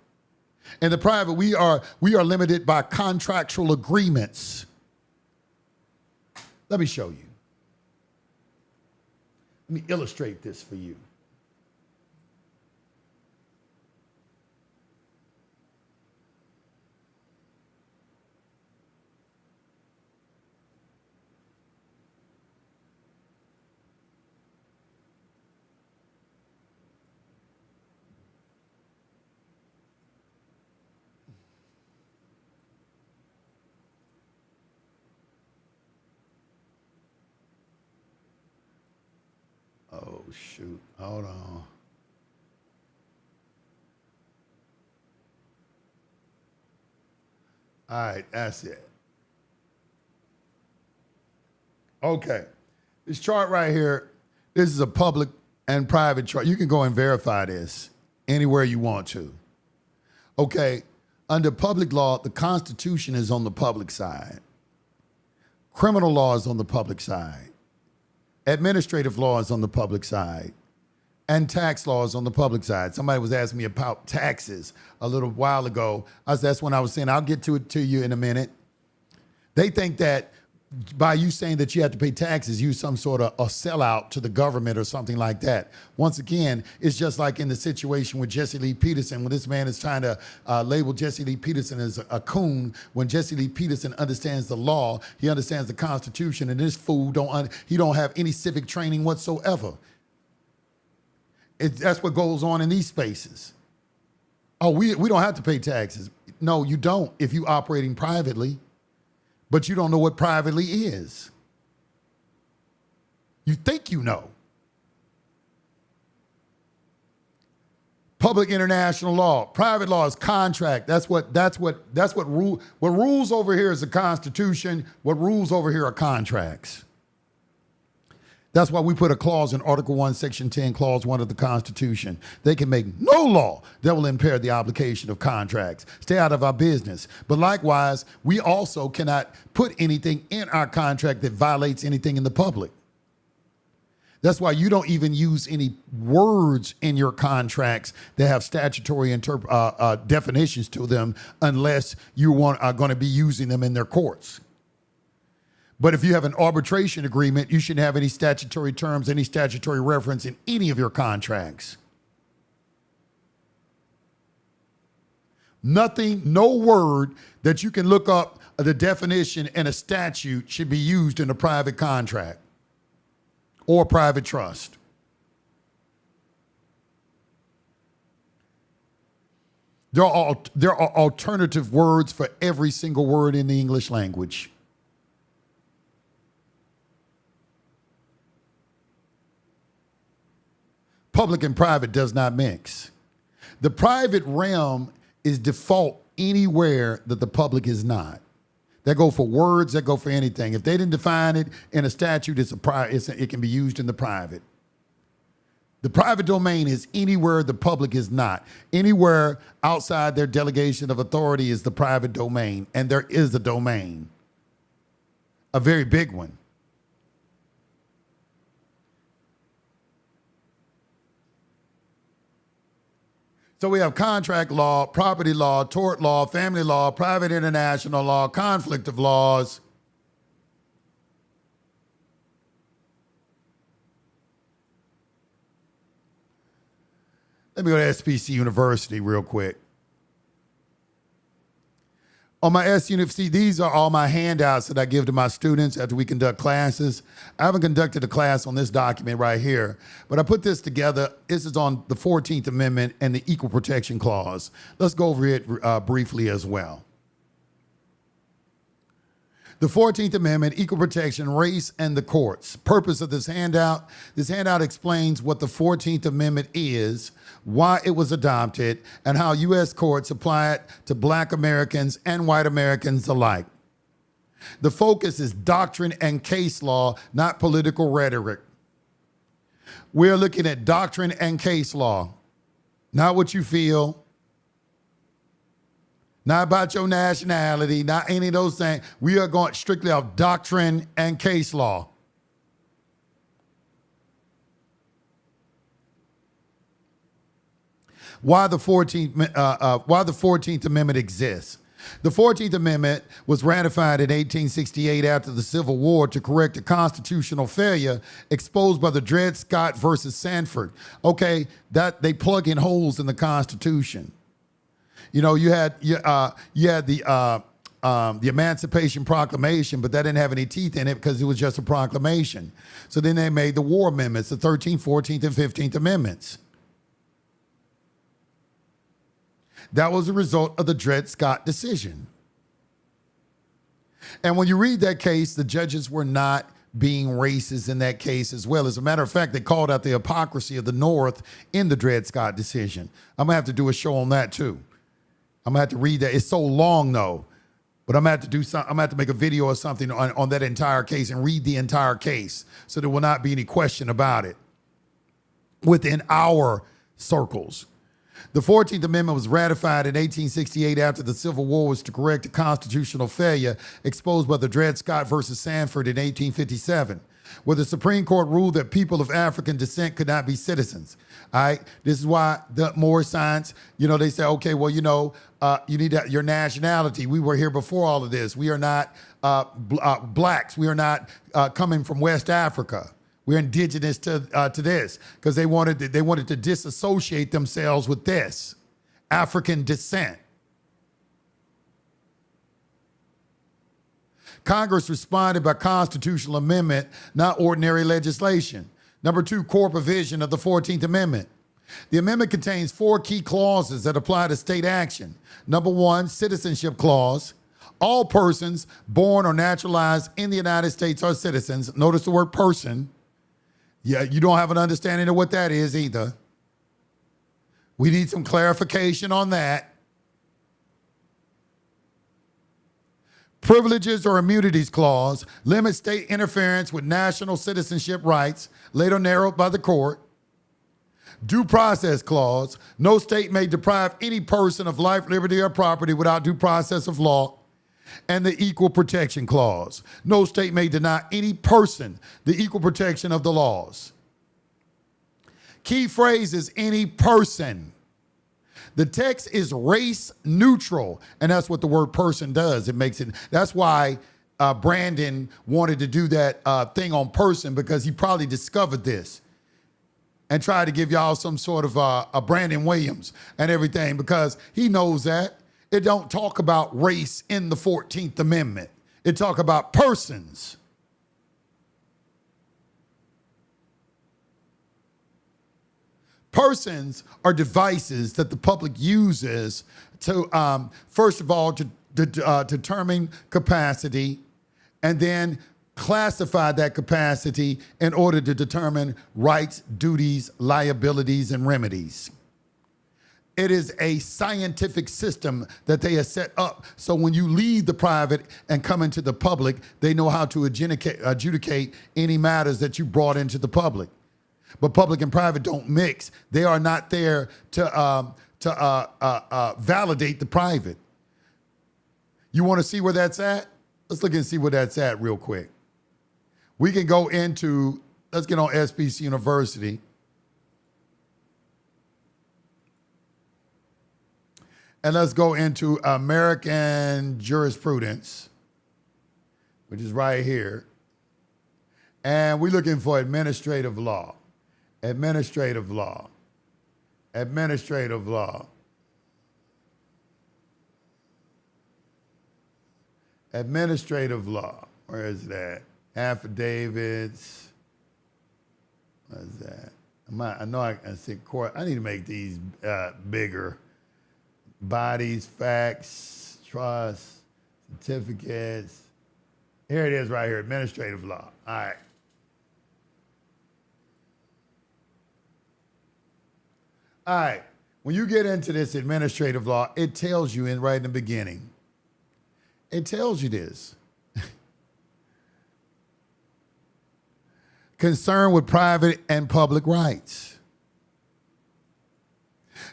In the private, we are limited by contractual agreements. Let me show you. Let me illustrate this for you. Oh, shoot. Hold on. All right, that's it. Okay. This chart right here, this is a public and private chart. You can go and verify this anywhere you want to. Okay. Under public law, the Constitution is on the public side. Criminal law is on the public side. Administrative law is on the public side, and tax law is on the public side. Somebody was asking me about taxes a little while ago. That's when I was saying, I'll get to it to you in a minute. They think that by you saying that you have to pay taxes, you're some sort of a sellout to the government or something like that. Once again, it's just like in the situation with Jesse Lee Peterson, when this man is trying to label Jesse Lee Peterson as a coon. When Jesse Lee Peterson understands the law, he understands the Constitution, and this fool he don't have any civic training whatsoever. That's what goes on in these spaces. Oh, we don't have to pay taxes. No, you don't if you're operating privately. But you don't know what privately is. You think you know. Public international law, private law is contract. What rules over here is the Constitution. What rules over here are contracts. That's why we put a clause in Article 1, Section 10, Clause 1 of the Constitution. They can make no law that will impair the obligation of contracts. Stay out of our business. But likewise, we also cannot put anything in our contract that violates anything in the public. That's why you don't even use any words in your contracts that have statutory definitions to them unless you are going to be using them in their courts. But if you have an arbitration agreement, you shouldn't have any statutory terms, any statutory reference in any of your contracts. Nothing, no word that you can look up the definition in a statute should be used in a private contract or private trust. There are alternative words for every single word in the English language. public and private does not mix. The private realm is default anywhere that the public is not. That go for words, that go for anything. If they didn't define it in a statute, it can be used in the private. The private domain is anywhere the public is not. Anywhere outside their delegation of authority is the private domain, and there is a domain, a very big one. So we have contract law, property law, tort law, family law, private international law, conflict of laws. Let me go to SPC University real quick. On my S-Unit, these are all my handouts that I give to my students after we conduct classes. I haven't conducted a class on this document right here, but I put this together. This is on the 14th Amendment and the Equal Protection Clause. Let's go over it briefly as well. The 14th Amendment, equal protection, race, and the courts. Purpose of this handout explains what the 14th Amendment is, why it was adopted, and how U.S. courts apply it to Black Americans and white Americans alike. The focus is doctrine and case law, not political rhetoric. We're looking at doctrine and case law, not what you feel, not about your nationality, not any of those things. We are going strictly off doctrine and case law. Why the 14th Amendment exists. The 14th Amendment was ratified in 1868 after the Civil War to correct a constitutional failure exposed by the Dred Scott versus Sanford. Okay, that they plug in holes in the Constitution. You know, you had the Emancipation Proclamation, but that didn't have any teeth in it because it was just a proclamation. So then they made the War Amendments, the 13th, 14th, and 15th Amendments. That was a result of the Dred Scott decision. And when you read that case, the judges were not being racist in that case as well. As a matter of fact, they called out the hypocrisy of the North in the Dred Scott decision. I'm gonna have to do a show on that too. I'm gonna have to read that. It's so long though, but I'm gonna have to do some. I'm gonna have to make a video or something on that entire case and read the entire case, so there will not be any question about it within our circles. The 14th Amendment was ratified in 1868 after the Civil War was to correct a constitutional failure exposed by the Dred Scott versus Sanford in 1857, where the Supreme Court ruled that people of African descent could not be citizens. All right, this is why the more science, you know, they say, okay, well, you know, you need your nationality. We were here before all of this. We are not blacks. We are not coming from West Africa. We're indigenous to this, because they wanted to disassociate themselves with this African descent. Congress responded by constitutional amendment, not ordinary legislation. Number 2, core provision of the 14th Amendment. The amendment contains 4 key clauses that apply to state action. Number 1, citizenship clause. All persons born or naturalized in the United States are citizens. Notice the word person. Yeah, you don't have an understanding of what that is either. We need some clarification on that. Privileges or immunities clause limits state interference with national citizenship rights, later narrowed by the court. Due process clause, no state may deprive any person of life, liberty, or property without due process of law. And the equal protection clause, no state may deny any person the equal protection of the laws. Key phrase is any person. The text is race neutral, and that's what the word person does. It makes it, that's why Brandon wanted to do that thing on person, because he probably discovered this and tried to give y'all some sort of a Brandon Williams and everything, because he knows that. It don't talk about race in the 14th Amendment. It talk about persons. Persons are devices that the public uses to, first of all, to determine capacity, and then classify that capacity in order to determine rights, duties, liabilities, and remedies. It is a scientific system that they have set up. So when you leave the private and come into the public, they know how to adjudicate any matters that you brought into the public. But public and private don't mix. They are not there to validate the private. You want to see where that's at? Let's look and see where that's at real quick. We can go into, let's get on SBC University. And let's go into American jurisprudence, which is right here. And we're looking for administrative law. Administrative law. Administrative law. Administrative law. Where is that? Affidavits. What is that? I know I see court. I need to make these bigger. Bodies, facts, trust, certificates. Here it is right here, administrative law. All right. All right. When you get into this administrative law, it tells you right in the beginning. It tells you this. Concern with private and public rights.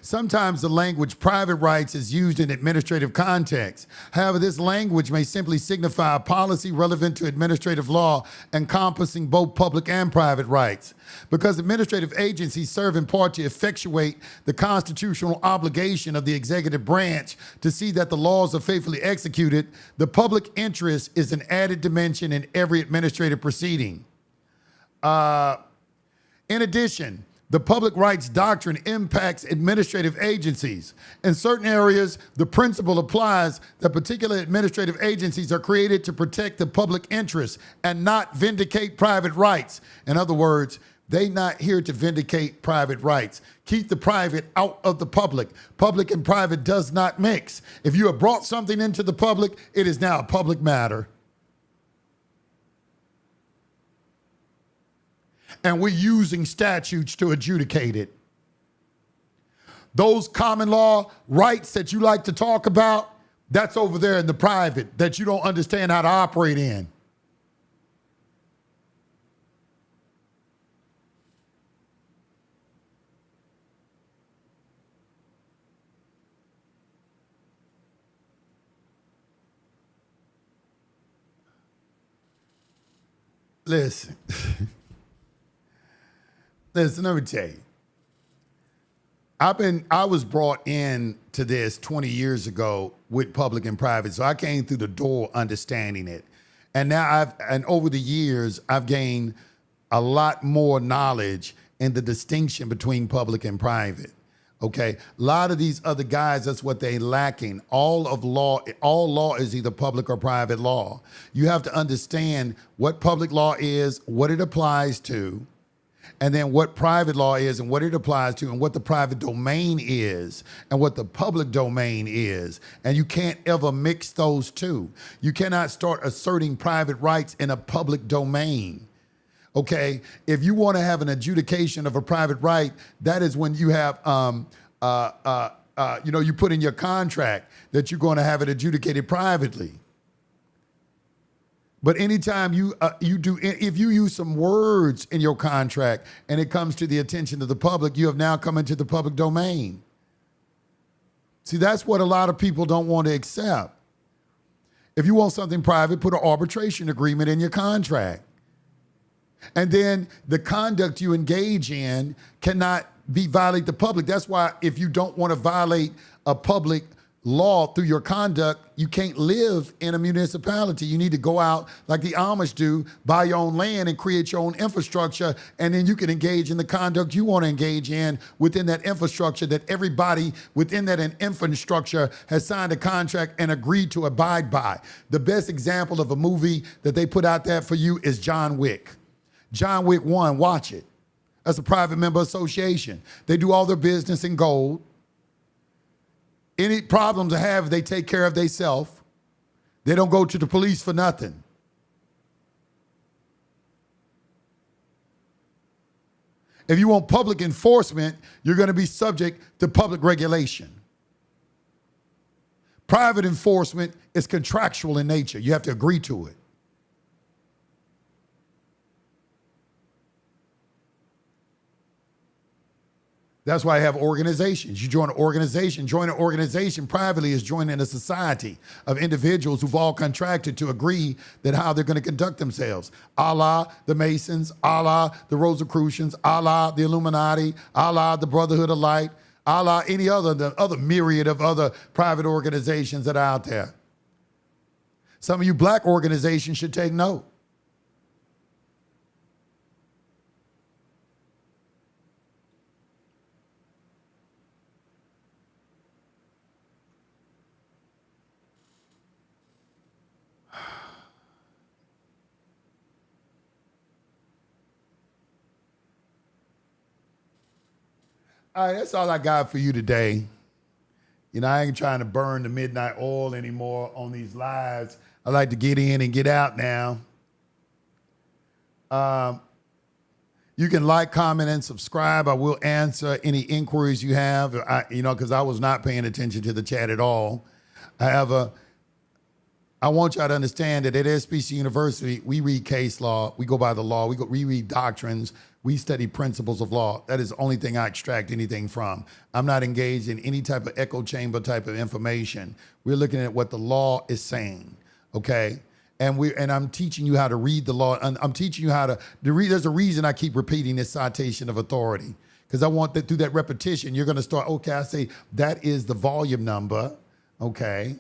Sometimes the language private rights is used in administrative context. However, this language may simply signify a policy relevant to administrative law encompassing both public and private rights. Because administrative agencies serve in part to effectuate the constitutional obligation of the executive branch to see that the laws are faithfully executed, the public interest is an added dimension in every administrative proceeding. In addition, the public rights doctrine impacts administrative agencies. In certain areas, the principle applies that particular administrative agencies are created to protect the public interest and not vindicate private rights. In other words, they're not here to vindicate private rights. Keep the private out of the public. Public and private does not mix. If you have brought something into the public, it is now a public matter. And we're using statutes to adjudicate it. Those common law rights that you like to talk about, that's over there in the private that you don't understand how to operate in. Listen. Listen, let me tell you. I was brought in to this 20 years ago with public and private, so I came through the door understanding it. And now over the years, I've gained a lot more knowledge in the distinction between public and private. Okay, a lot of these other guys, that's what they're lacking. All law is either public or private law. You have to understand what public law is, what it applies to, and then what private law is and what it applies to, and what the private domain is and what the public domain is. And you can't ever mix those two. You cannot start asserting private rights in a public domain. Okay, if you want to have an adjudication of a private right, that is when you have, you put in your contract that you're going to have it adjudicated privately. But anytime if you use some words in your contract and it comes to the attention of the public, you have now come into the public domain. See, that's what a lot of people don't want to accept. If you want something private, put an arbitration agreement in your contract. And then the conduct you engage in cannot violate the public. That's why if you don't want to violate a public law through your conduct, you can't live in a municipality. You need to go out like the Amish do, buy your own land and create your own infrastructure, and then you can engage in the conduct you want to engage in within that infrastructure that everybody within that infrastructure has signed a contract and agreed to abide by. The best example of a movie that they put out there for you is John Wick. John Wick 1, watch it. That's a private member association. They do all their business in gold. Any problems they have, they take care of themselves. They don't go to the police for nothing. If you want public enforcement, you're going to be subject to public regulation. Private enforcement is contractual in nature. You have to agree to it. That's why I have organizations. You join an organization. Join an organization privately is joining a society of individuals who've all contracted to agree that how they're going to conduct themselves. A la the Masons, a la the Rosicrucians, a la the Illuminati, a la the Brotherhood of Light, a la any other, the other myriad of other private organizations that are out there. Some of you black organizations should take note. All right, that's all I got for you today. You know, I ain't trying to burn the midnight oil anymore on these lives. I like to get in and get out now. You can like, comment, and subscribe. I will answer any inquiries you have, because I was not paying attention to the chat at all. However, I want y'all to understand that at SBC University, we read case law, we go by the law, we read doctrines, we study principles of law. That is the only thing I extract anything from. I'm not engaged in any type of echo chamber type of information. We're looking at what the law is saying, okay? And I'm teaching you how to read the law. And I'm teaching you how to read. There's a reason I keep repeating this citation of authority, because I want that through that repetition, you're going to start, okay, I say that is the volume number, okay?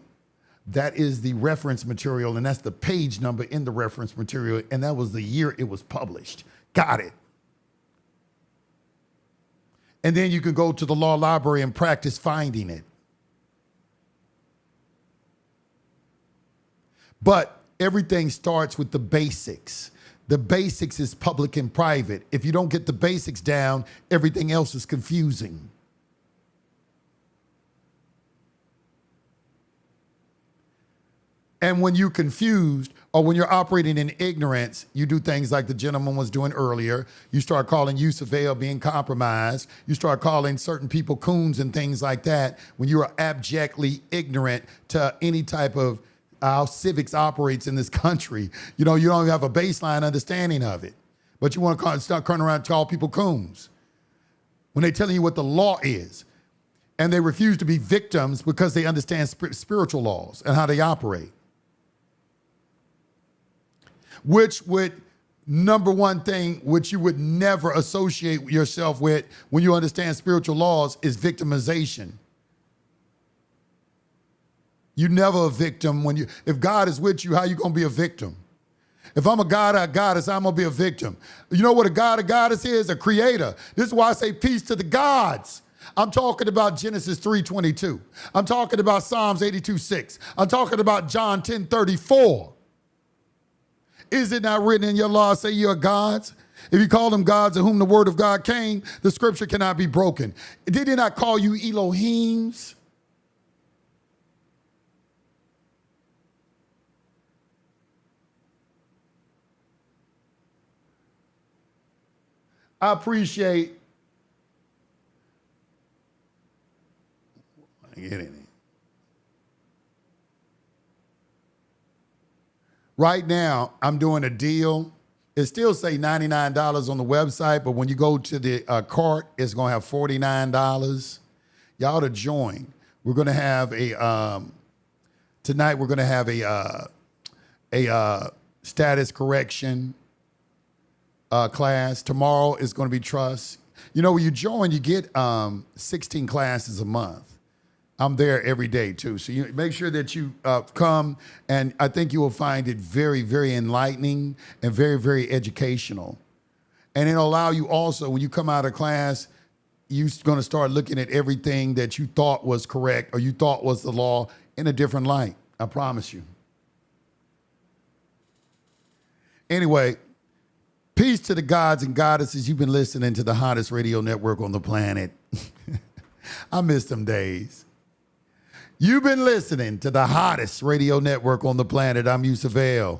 That is the reference material, and that's the page number in the reference material, and that was the year it was published. Got it. And then you can go to the law library and practice finding it. But everything starts with the basics. The basics is public and private. If you don't get the basics down, everything else is confusing. And when you're confused or when you're operating in ignorance, you do things like the gentleman was doing earlier. You start calling Yusufale being compromised. You start calling certain people coons and things like that when you are abjectly ignorant to any type of how civics operates in this country. You know, you don't have a baseline understanding of it. But you want to start turning around and call people coons when they're telling you what the law is. And they refuse to be victims because they understand spiritual laws and how they operate. Which would, number one thing, which you would never associate yourself with when you understand spiritual laws is victimization. You're never a victim if God is with you, how you gonna be a victim? If I'm a god or a goddess, I'm gonna be a victim. You know what a god or goddess is? A creator. This is why I say peace to the gods. I'm talking about Genesis 3:22. I'm talking about Psalms 82:6. I'm talking about John 10:34. Is it not written in your law, say you are gods? If you call them gods in whom the word of God came, the scripture cannot be broken. Did he not call you Elohims? I appreciate. Get in it. Right now, I'm doing a deal. It still say $99 on the website, but when you go to the cart, it's gonna have $49. Y'all to join. We're gonna have tonight we're gonna have a status correction class. Tomorrow is gonna be trust. You know, when you join, you get 16 classes a month. I'm there every day too. So you make sure that you come, and I think you will find it very, very enlightening and very, very educational. And it'll allow you also, when you come out of class, you're gonna start looking at everything that you thought was correct or you thought was the law in a different light. I promise you. Anyway, peace to the gods and goddesses. You've been listening to the hottest radio network on the planet. I miss them days. You've been listening to the hottest radio network on the planet. I'm Yusufale.